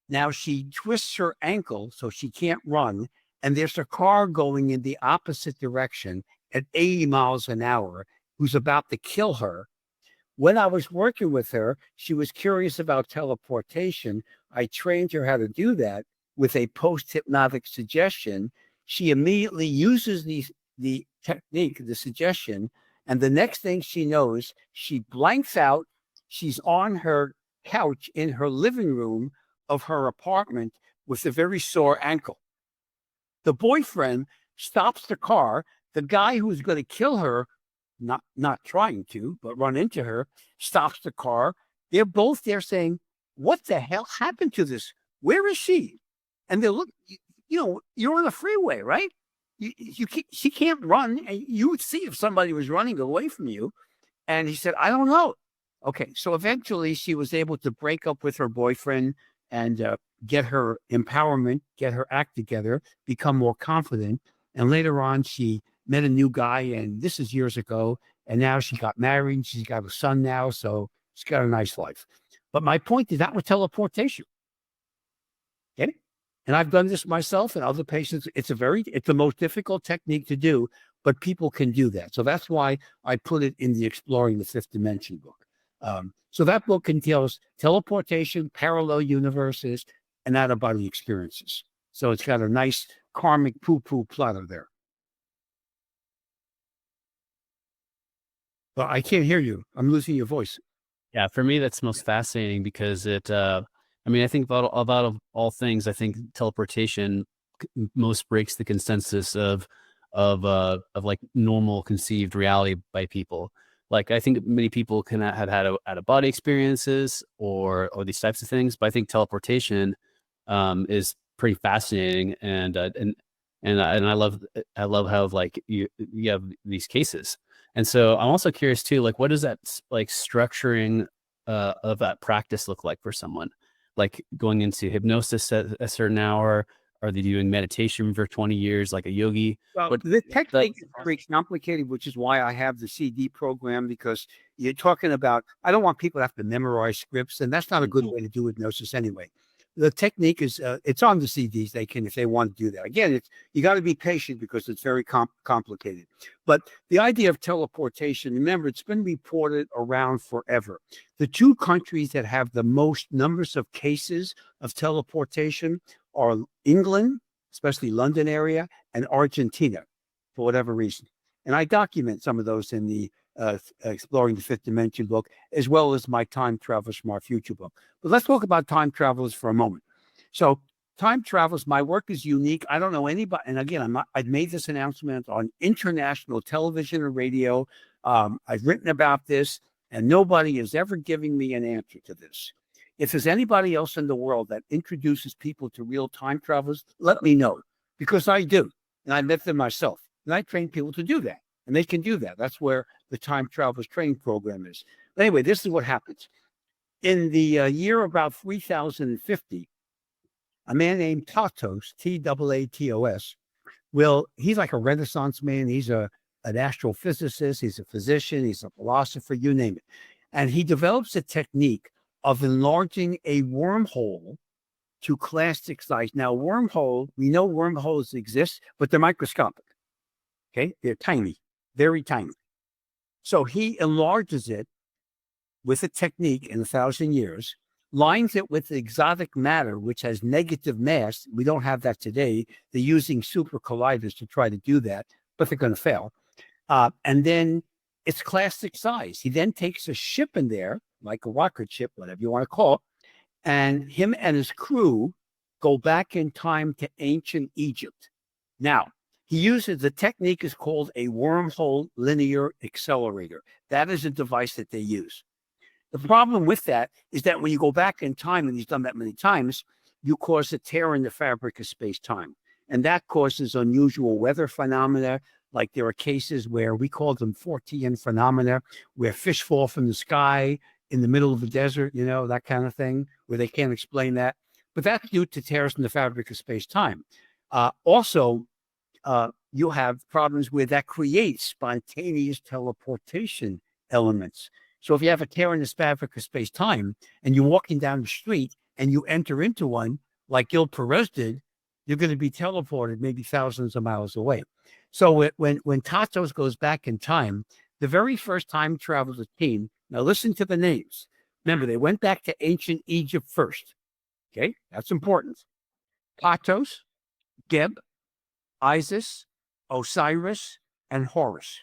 Now she twists her ankle so she can't run, and there's a car going in the opposite direction at 80 miles an hour who's about to kill her. When I was working with her, she was curious about teleportation. I trained her how to do that with a post-hypnotic suggestion. She immediately uses the technique, the suggestion, and the next thing she knows, she blanks out. She's on her couch in her living room of her apartment with a very sore ankle. The boyfriend stops the car. The guy who's going to kill her, not trying to, but run into her, stops the car. They're both there saying, what the hell happened to this? Where is she? And they look, you're on the freeway, right? She can't run. And you would see if somebody was running away from you. And he said, I don't know. Okay, so eventually she was able to break up with her boyfriend and get her empowerment, get her act together, become more confident. And later on, she met a new guy, and this is years ago. And now she got married. She's got a son now, so she's got a nice life. But my point is that was teleportation. Get it? And I've done this myself and other patients. It's the most difficult technique to do, but people can do that. So that's why I put it in the Exploring the Fifth Dimension book. So that book entails teleportation, parallel universes, and out-of-body experiences. So it's got a nice karmic poo-poo platter there. But I can't hear you. I'm losing your voice. Yeah, for me, that's most fascinating because I think about all things, I think teleportation most breaks the consensus of like normal conceived reality by people. Like, I think many people can have had out-of-body experiences or these types of things, but I think teleportation is pretty fascinating, and I love how like you have these cases. And so I'm also curious too, like what does that like structuring of that practice look like for someone? Like going into hypnosis at a certain hour, are they doing meditation for 20 years like a yogi? Well, What the that technique is very complicated, which is why I have the CD program, because you're talking about, I don't want people to have to memorize scripts, and that's not a good way to do hypnosis anyway. The technique is, it's on the CDs. They can, if they want to do that. Again, it's, you got to be patient because it's very complicated. But the idea of teleportation, remember, it's been reported around forever. The two countries that have the most numbers of cases of teleportation are England, especially London area, and Argentina, for whatever reason. And I document some of those in the Exploring the Fifth Dimension book, as well as my Time Travel Smart Future book. But let's talk about time travelers for a moment. So, time travelers, my work is unique. I don't know anybody. And again, I've made this announcement on international television and radio. I've written about this, and nobody is ever giving me an answer to this. If there's anybody else in the world that introduces people to real time travelers, let me know, because I do. And I met them myself. And I train people to do that. And they can do that. That's where the Time Travelers Training Program is. But anyway, this is what happens. In the year about 3050, a man named Tatos, Taatos, he's like a Renaissance man. He's an astrophysicist. He's a physician. He's a philosopher, you name it. And he develops a technique of enlarging a wormhole to classic size. Now, wormhole, we know wormholes exist, but they're microscopic. Okay, they're tiny, very tiny. So he enlarges it with a technique in 1,000 years, lines it with exotic matter, which has negative mass. We don't have that today. They're using super colliders to try to do that, but they're going to fail. And then it's classic size. He then takes a ship in there, like a rocket ship, whatever you want to call it, and him and his crew go back in time to ancient Egypt. Now, he uses, the technique is called a wormhole linear accelerator. That is a device that they use. The problem with that is that when you go back in time, and he's done that many times, you cause a tear in the fabric of space-time. And that causes unusual weather phenomena. Like there are cases where we call them Fortean phenomena, where fish fall from the sky in the middle of the desert, you know, that kind of thing, where they can't explain that. But that's due to tears in the fabric of space-time. Also, you'll have problems where that creates spontaneous teleportation elements. So if you have a tear in the fabric of space-time and you're walking down the street and you enter into one, like Gil Perez did, you're going to be teleported maybe thousands of miles away. So when Tatos goes back in time, the very first time traveler team, now listen to the names. Remember, they went back to ancient Egypt first. Okay, that's important. Tatos, Geb, Isis, Osiris, and Horus.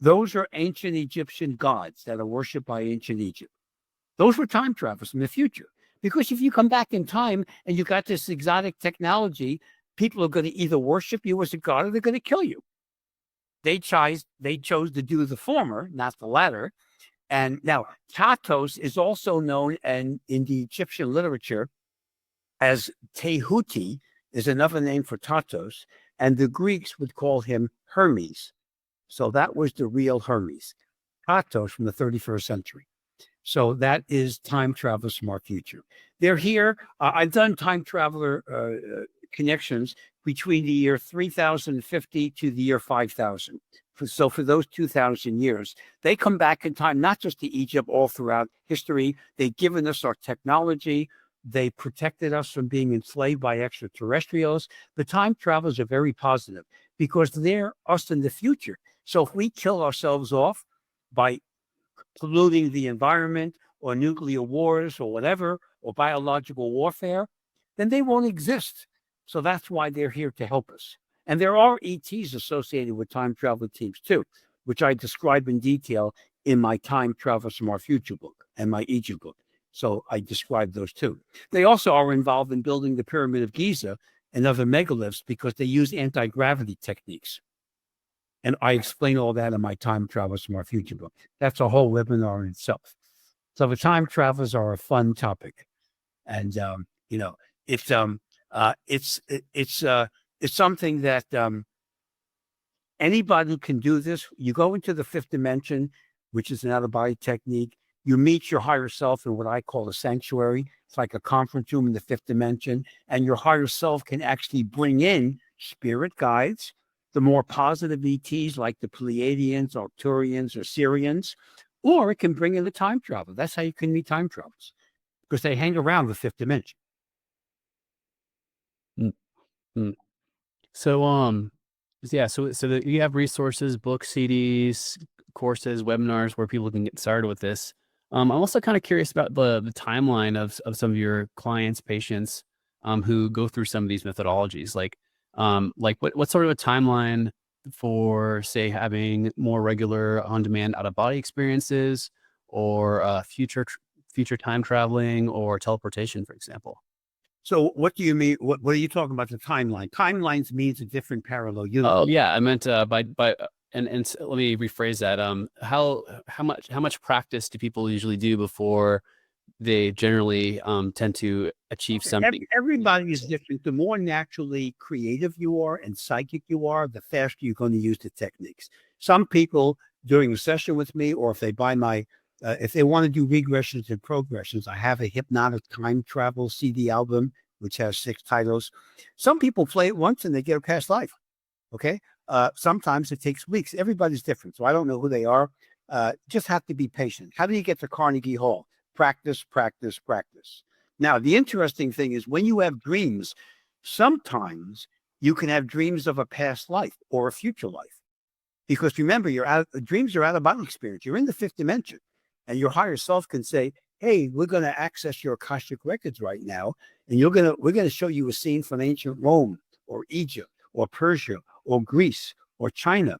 Those are ancient Egyptian gods that are worshipped by ancient Egypt. Those were time travelers from the future. Because if you come back in time and you got this exotic technology, people are going to either worship you as a god or they're going to kill you. They chose to do the former, not the latter. And now Tatos is also known in the Egyptian literature as Tehuti, is another name for Tatos, and the Greeks would call him Hermes. So that was the real Hermes, Tatos from the 31st century. So that is Time Travel Smart Future. They're here. I've done time traveler connections between the year 3050 to the year 5000. So for those 2,000 years, they come back in time, not just to Egypt, all throughout history. They've given us our technology. They protected us from being enslaved by extraterrestrials. The time travelers are very positive because they're us in the future. So if we kill ourselves off by polluting the environment or nuclear wars or whatever, or biological warfare, then they won't exist. So that's why they're here to help us. And there are ETs associated with time travel teams too, which I describe in detail in my Time Travel Smart Future book and my Egypt book. So I describe those too. They also are involved in building the Pyramid of Giza and other megaliths because they use anti-gravity techniques. And I explain all that in my Time Travel Smart Future book. That's a whole webinar in itself. So the time travelers are a fun topic. And, you know, it's It's something that anybody can do this. You go into the fifth dimension, which is an out of body technique. You meet your higher self in what I call a sanctuary. It's like a conference room in the fifth dimension. And your higher self can actually bring in spirit guides, the more positive ETs like the Pleiadians, Arcturians, or Syrians, or it can bring in the time traveler. That's how you can meet time travelers because they hang around the fifth dimension. Mm, mm. So, yeah, you have resources, books, CDs, courses, webinars where people can get started with this. I'm also kind of curious about the timeline of some of your clients, patients, who go through some of these methodologies. Like what sort of a timeline for, say, having more regular on-demand out-of-body experiences, or future time traveling, or teleportation, for example? So what do you mean? What are you talking about? The timeline? Timelines means a different parallel universe. Oh yeah, I meant let me rephrase that. How much practice do people usually do before they generally tend to achieve something? Everybody is different. The more naturally creative you are and psychic you are, the faster you're going to use the techniques. Some people during a session with me, or if they buy my, if they want to do regressions and progressions, I have a hypnotic time travel CD album, which has 6 titles. Some people play it once and they get a past life. Okay. Sometimes it takes weeks. Everybody's different. So I don't know who they are. Just have to be patient. How do you get to Carnegie Hall? Practice, practice, practice. Now, the interesting thing is when you have dreams, sometimes you can have dreams of a past life or a future life. Because remember, dreams are out of body experience. You're in the fifth dimension, and your higher self can say, "Hey, we're going to access your Akashic records right now, and we're going to show you a scene from ancient Rome or Egypt or Persia or Greece or China."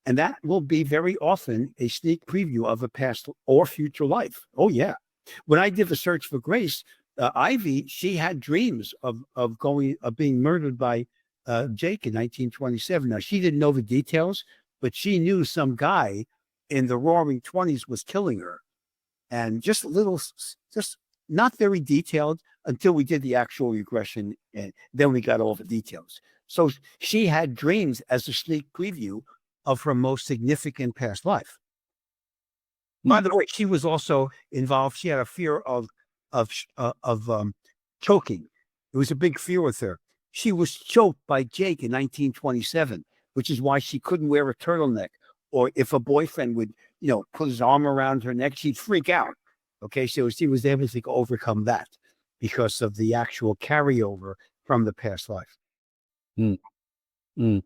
And that will be very often a sneak preview of a past or future life. Oh, yeah. When I did the search for Grace, Ivy, she had dreams of being murdered by Jake in 1927. Now, she didn't know the details, but she knew some guy in the roaring 20s was killing her. And just not very detailed until we did the actual regression. And then we got all the details. So she had dreams as a sneak preview of her most significant past life. By the way, she was also involved. She had a fear of choking. It was a big fear with her. She was choked by Jake in 1927, which is why she couldn't wear a turtleneck. Or if a boyfriend would, put his arm around her neck, she'd freak out. Okay, so she was able to overcome that because of the actual carryover from the past life. Mm, mm.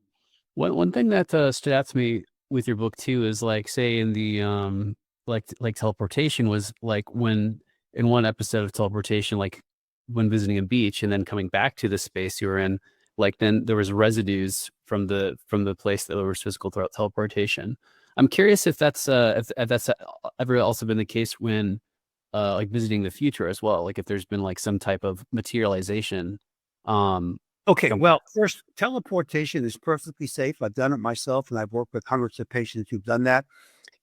One thing that stood out to me with your book too is, like, say in the like teleportation, was like when in one episode of teleportation, like when visiting a beach and then coming back to the space you were in, like then there was residues from the place that was physical teleportation. I'm curious if that's if that's ever also been the case when like visiting the future as well, like if there's been like some type of materialization. Okay, well, first, teleportation is perfectly safe. I've done it myself, and I've worked with hundreds of patients who've done that.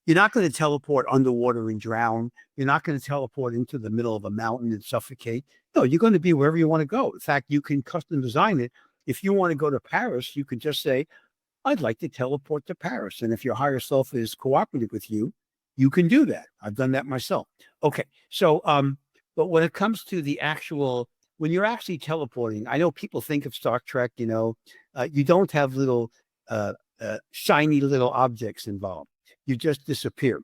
You're not going to teleport underwater and drown. You're not going to teleport into the middle of a mountain and suffocate. No, you're going to be wherever you want to go. In fact, you can custom design it. If you want to go to Paris, you can just say, "I'd like to teleport to Paris." And if your higher self is cooperative with you, you can do that. I've done that myself. Okay, so but when it comes to the actual, when you're actually teleporting, I know people think of Star Trek. You don't have little shiny little objects involved. You just disappear.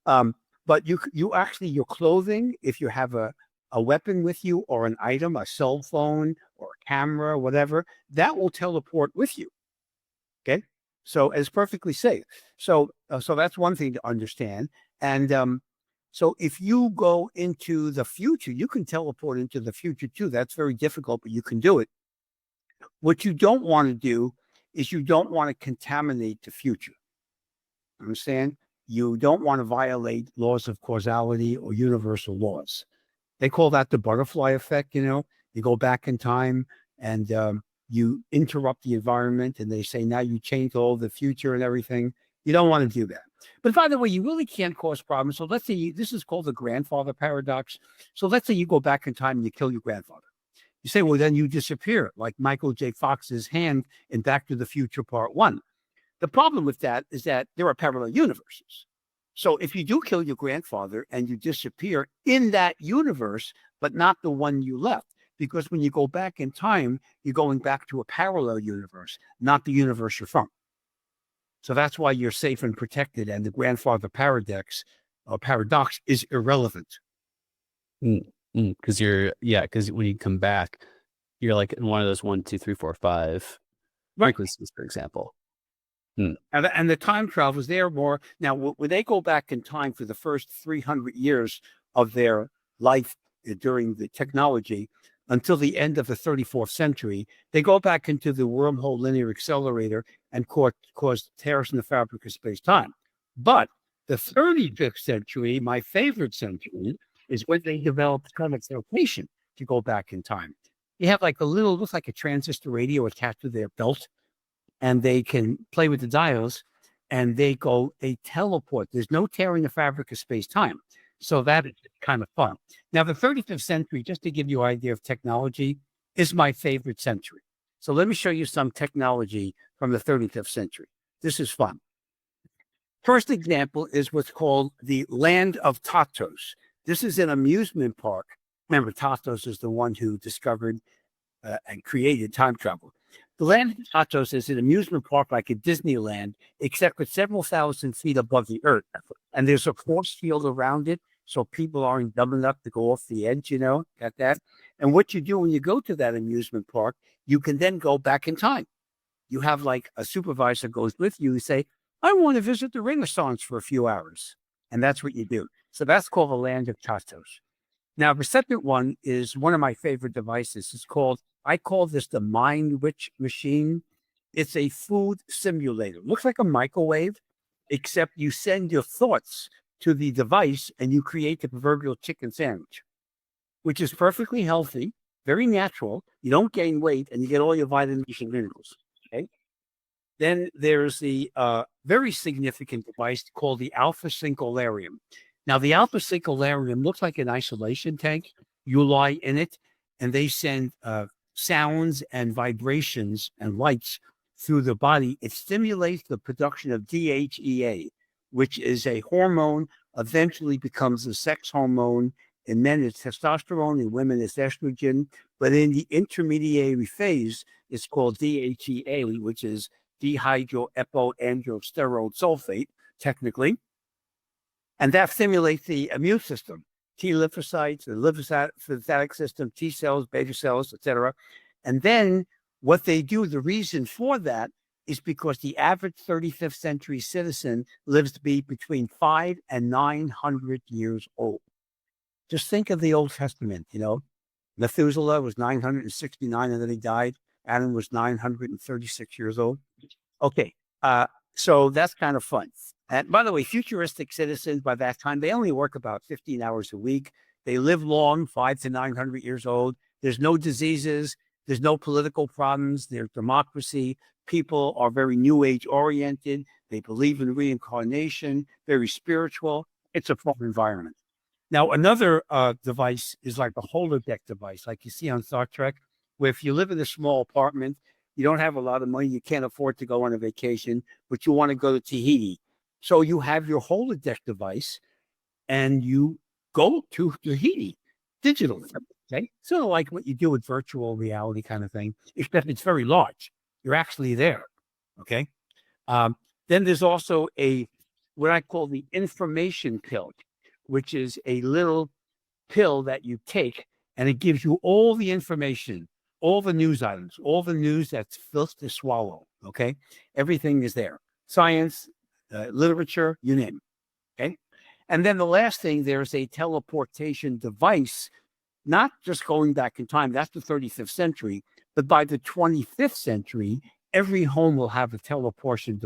But you actually, your clothing, if you have a weapon with you or an item, a cell phone or a camera, whatever, that will teleport with you. Okay, so it's perfectly safe. So that's one thing to understand. And so if you go into the future, you can teleport into the future too. That's very difficult, but you can do it. What you don't want to do is you don't want to contaminate the future. Understand? You don't want to violate laws of causality or universal laws. They call that the butterfly effect. You go back in time and you interrupt the environment, and they say now you change all the future and everything. You don't want to do that. But by the way, you really can't cause problems. So let's say this is called the grandfather paradox. So let's say you go back in time and you kill your grandfather. You say, well, then you disappear, like Michael J. Fox's hand in Back to the Future Part 1. The problem with that is that there are parallel universes. So if you do kill your grandfather and you disappear in that universe, but not the one you left, because when you go back in time, you're going back to a parallel universe, not the universe you're from. So that's why you're safe and protected, and the grandfather paradox or paradox is irrelevant. Because because when you come back, you're like in one of those 1, 2, 3, 4, 5 Right. frequencies, for example. And the time travel is there more. Now, when they go back in time for the first 300 years of their life during the technology until the end of the 34th century, they go back into the wormhole linear accelerator and cause tears in the fabric of space-time. But the 35th century, my favorite century, is when they developed teleportation to go back in time. You have like looks like a transistor radio attached to their belt, and they can play with the dials, and they teleport. There's no tearing the fabric of space-time. So that is kind of fun. Now, the 35th century, just to give you an idea of technology, is my favorite century. So let me show you some technology from the 35th century. This is fun. First example is what's called the Land of Tatos. This is an amusement park. Remember, Tatos is the one who discovered and created time travel. The Land of Tatos is an amusement park like a Disneyland, except it's several thousand feet above the earth. And there's a force field around it, so people aren't dumb enough to go off the edge, got that? And what you do when you go to that amusement park, you can then go back in time. You have like a supervisor goes with you. You say, I want to visit the Renaissance for a few hours. And that's what you do. So that's called the Land of Tatos. Now, the second one is one of my favorite devices. I call this the Mind Witch machine. It's a food simulator. Looks like a microwave, except you send your thoughts to the device and you create the proverbial chicken sandwich, which is perfectly healthy, very natural. You don't gain weight and you get all your vitamins and minerals. Okay. Then there's the very significant device called the Alpha Syncolarium. Now, the Alpha Syncolarium looks like an isolation tank. You lie in it, and they send sounds and vibrations and lights through the body. It stimulates the production of DHEA, which is a hormone, eventually becomes a sex hormone. In men, it's testosterone. In women, it's estrogen. But in the intermediary phase, it's called DHEA, which is dehydroepoandrosterone sulfate, technically. And that stimulates the immune system, T lymphocytes, the lymphocytic system, T cells, beta cells, etc. And then what they do, the reason for that is because the average 35th century citizen lives to be between 500 and 900 years old. Just think of the Old Testament, Methuselah was 969 and then he died. Adam was 936 years old. Okay, so that's kind of fun. And by the way, futuristic citizens, by that time, they only work about 15 hours a week. They live long, 500 to 900 years old. There's no diseases. There's no political problems. There's democracy. People are very New Age oriented. They believe in reincarnation, very spiritual. It's a fun environment. Now, another device is like a holodeck device, like you see on Star Trek, where if you live in a small apartment, you don't have a lot of money, you can't afford to go on a vacation, but you want to go to Tahiti. So you have your holodeck device and you go to Tahiti digitally. Okay. Sort of like what you do with virtual reality kind of thing, except it's very large. You're actually there. Okay. Then there's also what I call the information pill, which is a little pill that you take and it gives you all the information, all the news items, all the news that's filth to swallow. Okay. Everything is there. Science, literature, you name it. Okay. And then the last thing, there's a teleportation device, not just going back in time. That's the 35th century. But by the 25th century, every home will have a teleportation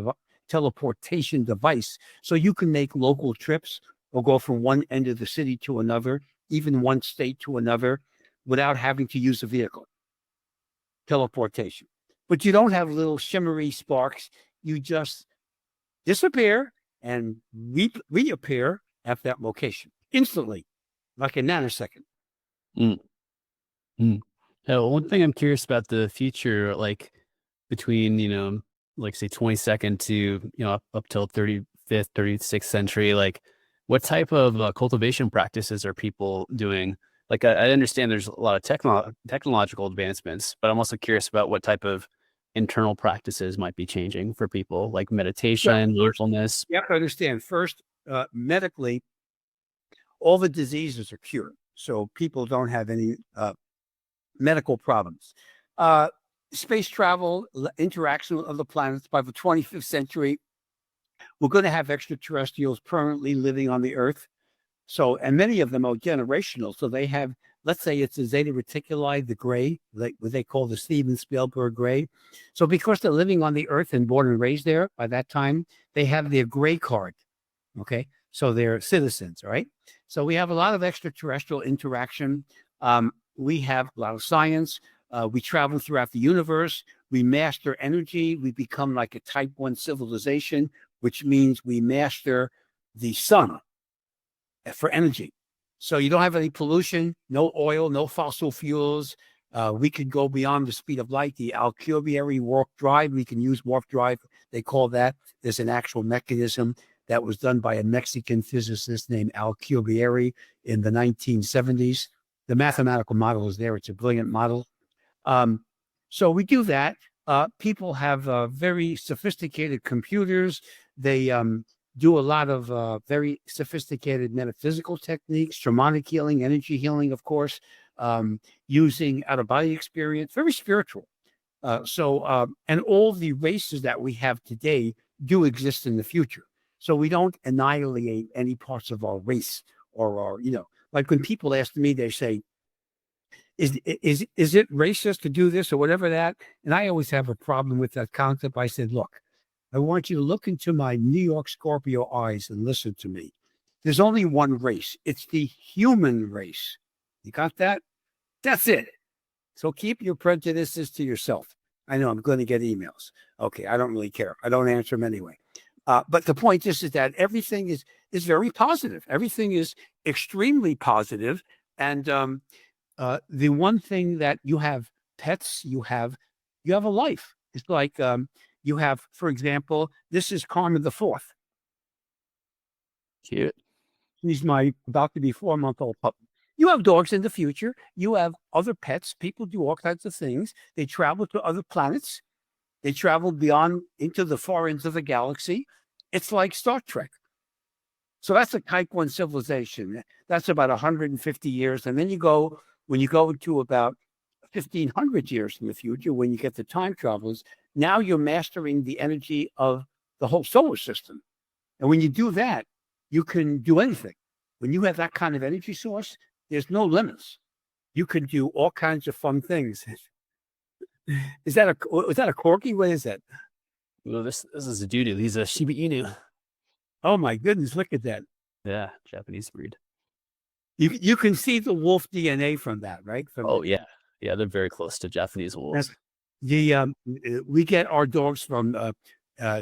device. So you can make local trips or go from one end of the city to another, even one state to another, without having to use a vehicle. Teleportation. But you don't have little shimmery sparks. You just disappear and reappear at that location instantly, like a nanosecond. Mm. Mm. One thing I'm curious about the future, like between, like say 22nd to, up till 35th, 36th century, like what type of cultivation practices are people doing? Like I understand there's a lot of technological advancements, but I'm also curious about what type of internal practices might be changing for people, like Well, meditation, mindfulness. you have to understand first, medically, all the diseases are cured. So people don't have any medical problems. Uh, Space travel, interaction with other planets by the 25th century, we're going to have extraterrestrials permanently living on the Earth. So, and many of them are generational. So they have, let's say it's a Zeta Reticuli, the gray, like what they call the Steven Spielberg gray. So because they're living on the Earth and born and raised there by that time, they have their gray card. Okay. So they're citizens, right? So we have a lot of extraterrestrial interaction. We have a lot of science. We travel throughout the universe. We master energy. We become like a type 1 civilization, which means we master the sun for energy. So you don't have any pollution, no oil, no fossil fuels. We could go beyond the speed of light, the Alcubierre warp drive. We can use warp drive. They call that. There's an actual mechanism that was done by a Mexican physicist named Alcubierre in the 1970s. The mathematical model is there. It's a brilliant model. Um, so we do that. People have very sophisticated computers. They do a lot of very sophisticated metaphysical techniques, shamanic healing, energy healing, of course, using out of body experience, very spiritual. And all the races that we have today do exist in the future. So we don't annihilate any parts of our race or our, like when people ask me, they say, is it racist to do this or whatever that? And I always have a problem with that concept. I said, look, I want you to look into my New York Scorpio eyes and listen to me. There's only one race. It's the human race. You got that? That's it. So keep your prejudices to yourself. I know I'm going to get emails. Okay, I don't really care. I don't answer them anyway. But the point is that everything is very positive. Everything is extremely positive. And the one thing that you have pets, you have a life. It's like you have, for example, this is Karma the Fourth. Cute. He's my about to be 4-month-old puppy. You have dogs in the future. You have other pets. People do all kinds of things. They travel to other planets. They travel beyond into the far ends of the galaxy. It's like Star Trek. So that's a type 1 civilization. That's about 150 years. And then when you go to about 1,500 years in the future, when you get the time travelers, now you're mastering the energy of the whole solar system. And when you do that, you can do anything. When you have that kind of energy source, there's no limits. You can do all kinds of fun things. Is that a corgi? What is that? Well, this is a doodoo. He's a Shiba Inu. Oh my goodness, look at that. Yeah, Japanese breed. You can see the wolf DNA from that, right? Oh yeah, yeah, they're very close to Japanese wolves. We get our dogs from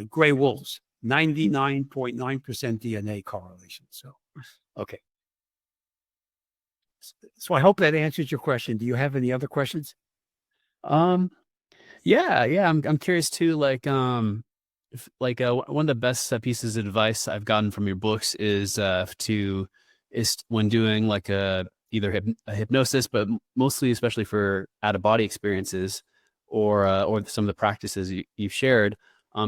gray wolves, 99.9% DNA correlation. So, okay. So I hope that answers your question. Do you have any other questions? Um, yeah. I'm curious too. Like, one of the best pieces of advice I've gotten from your books is when doing like either a hypnosis, but mostly especially for out of body experiences or some of the practices you've shared,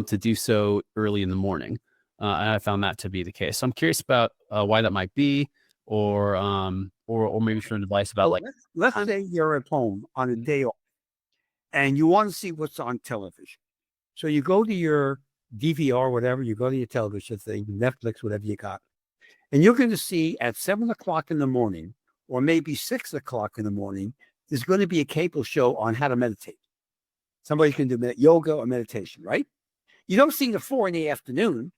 to do so early in the morning. And I found that to be the case. So I'm curious about why that might be, or maybe some advice about Well, like. let's say you're at home on a day off and you want to see what's on television. So you go to your DVR, whatever, you go to your television thing, Netflix, whatever you got, and you're going to see at 7 o'clock in the morning, or maybe 6 o'clock in the morning, there's going to be a cable show on how to meditate. Somebody can do yoga or meditation, right? You don't see the 4 in the afternoon.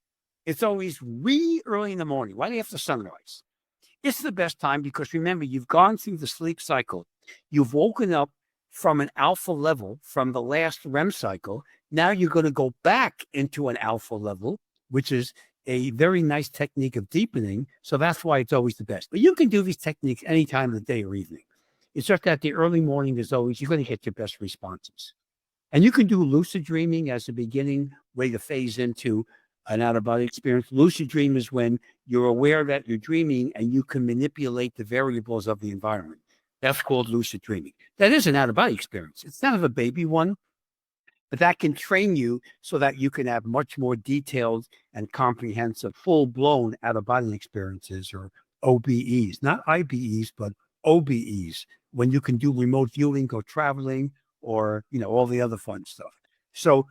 It's always wee early in the morning, right after sunrise. It's the best time because remember, you've gone through the sleep cycle. You've woken up from an alpha level from the last REM cycle. Now you're going to go back into an alpha level, which is a very nice technique of deepening. So that's why it's always the best. But you can do these techniques any time of the day or evening. It's just that the early morning is always, you're going to get your best responses. And you can do lucid dreaming as a beginning way to phase into an out of body experience. Lucid dream is when you're aware that you're dreaming and you can manipulate the variables of the environment. That's called lucid dreaming. That is an out of body experience. It's kind of a baby one, but that can train you so that you can have much more detailed and comprehensive, full blown out of body experiences, or OBEs, not IBEs, but OBEs, when you can do remote viewing, go traveling, or, all the other fun stuff. So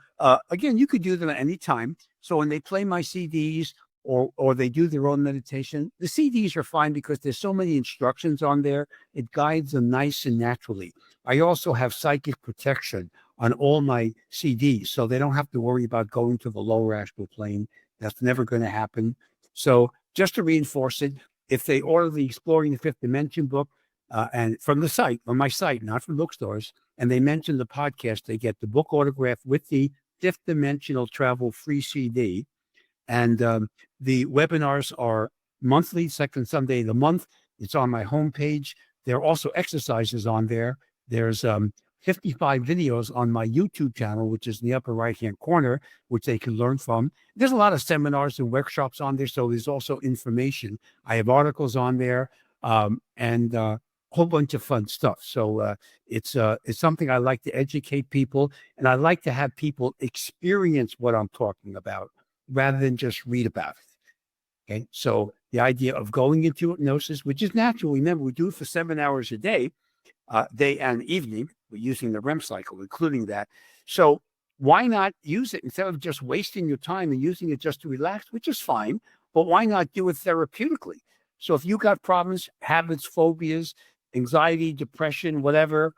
again, you could do them at any time. So when they play my CDs, or they do their own meditation, the CDs are fine because there's so many instructions on there. It guides them nice and naturally. I also have psychic protection on all my CDs, so they don't have to worry about going to the lower astral plane. That's never going to happen. So just to reinforce it, if they order the Exploring the Fifth Dimension book, and from the site, on my site, not from bookstores, and they mention the podcast, they get the book autograph with the Fifth Dimensional Travel free CD. And the webinars are monthly, second Sunday of the month. It's on my homepage. There are also exercises on there. There's 55 videos on my YouTube channel, which is in the upper right-hand corner, which they can learn from. There's a lot of seminars and workshops on there, so there's also information. I have articles on there, and a whole bunch of fun stuff. So it's something I like to educate people, and I like to have people experience what I'm talking about rather than just read about it. Okay, so the idea of going into hypnosis, which is natural. Remember, we do it for 7 hours a day and evening. We're using the REM cycle, including that. So why not use it instead of just wasting your time and using it just to relax, which is fine, but why not do it therapeutically? So if you got problems, habits, phobias, anxiety, depression, whatever,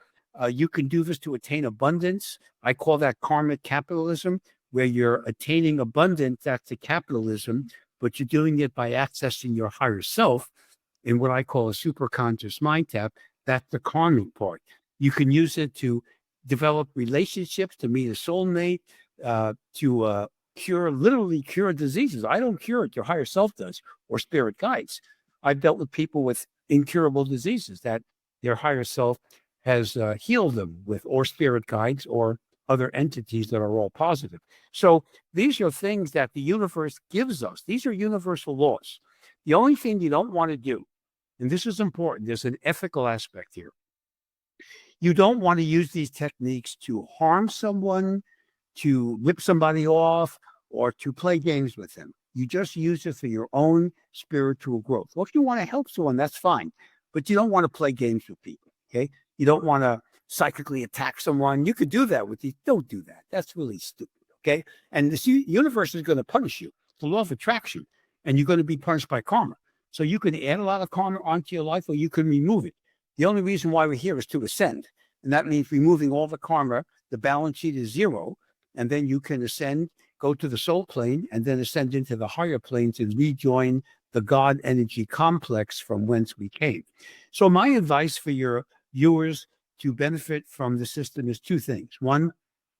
you can do this to attain abundance. I call that karmic capitalism, where you're attaining abundance. That's the capitalism, but you're doing it by accessing your higher self in what I call a superconscious mind tap. That's the karmic part. You can use it to develop relationships, to meet a soulmate, to literally cure diseases. I don't cure it, your higher self does, or spirit guides. I've dealt with people with incurable diseases that their higher self has healed them with, or spirit guides, or other entities that are all positive. So these are things that the universe gives us. These are universal laws. The only thing you don't want to do, and this is important, there's an ethical aspect here. You don't want to use these techniques to harm someone, to rip somebody off, or to play games with them. You just use it for your own spiritual growth. Well, if you want to help someone, that's fine, but you don't want to play games with people, okay? You don't want to psychically attack someone. You could do that with these. Don't do that. That's really stupid, okay? And this universe is going to punish you. It's the law of attraction, and you're going to be punished by karma. So you can add a lot of karma onto your life, or you can remove it. The only reason why we're here is to ascend, and that means removing all the karma. The balance sheet is zero, and then you can ascend, go to the soul plane, and then ascend into the higher planes and rejoin the God energy complex from whence we came. So my advice for your viewers to benefit from the system is two things. One,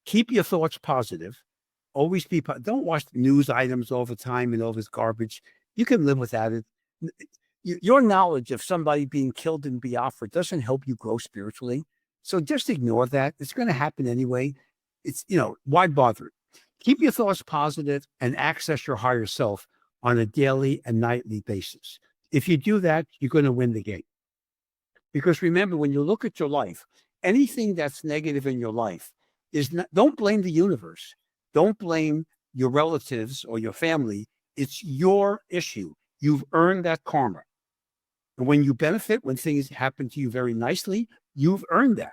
keep your thoughts positive. Always don't watch news items all the time and all this garbage. You can live without it. Your knowledge of somebody being killed in Biafra doesn't help you grow spiritually. So just ignore that. It's going to happen anyway. It's, why bother? Keep your thoughts positive and access your higher self on a daily and nightly basis. If you do that, you're going to win the game. Because remember, when you look at your life, anything that's negative in your life don't blame the universe. Don't blame your relatives or your family. It's your issue. You've earned that karma. And when you benefit, when things happen to you very nicely, you've earned that.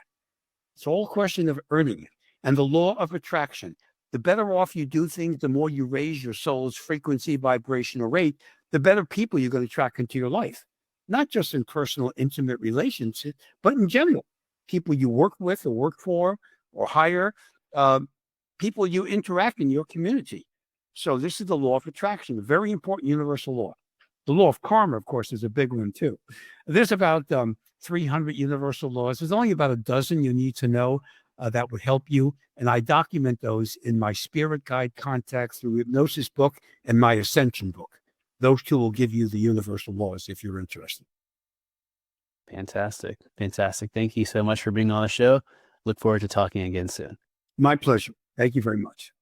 It's all a question of earning it. And the law of attraction, the better off you do things, the more you raise your soul's frequency, vibration, or rate, the better people you're going to attract into your life. Not just in personal, intimate relationships, but in general. People you work with or work for or hire, people you interact in your community. So this is the law of attraction, a very important universal law. The law of karma, of course, is a big one too. There's about 300 universal laws. There's only about a dozen you need to know that would help you. And I document those in my Spirit Guide Contacts through Hypnosis book and my Ascension book. Those two will give you the universal laws if you're interested. Fantastic. Fantastic. Thank you so much for being on the show. Look forward to talking again soon. My pleasure. Thank you very much.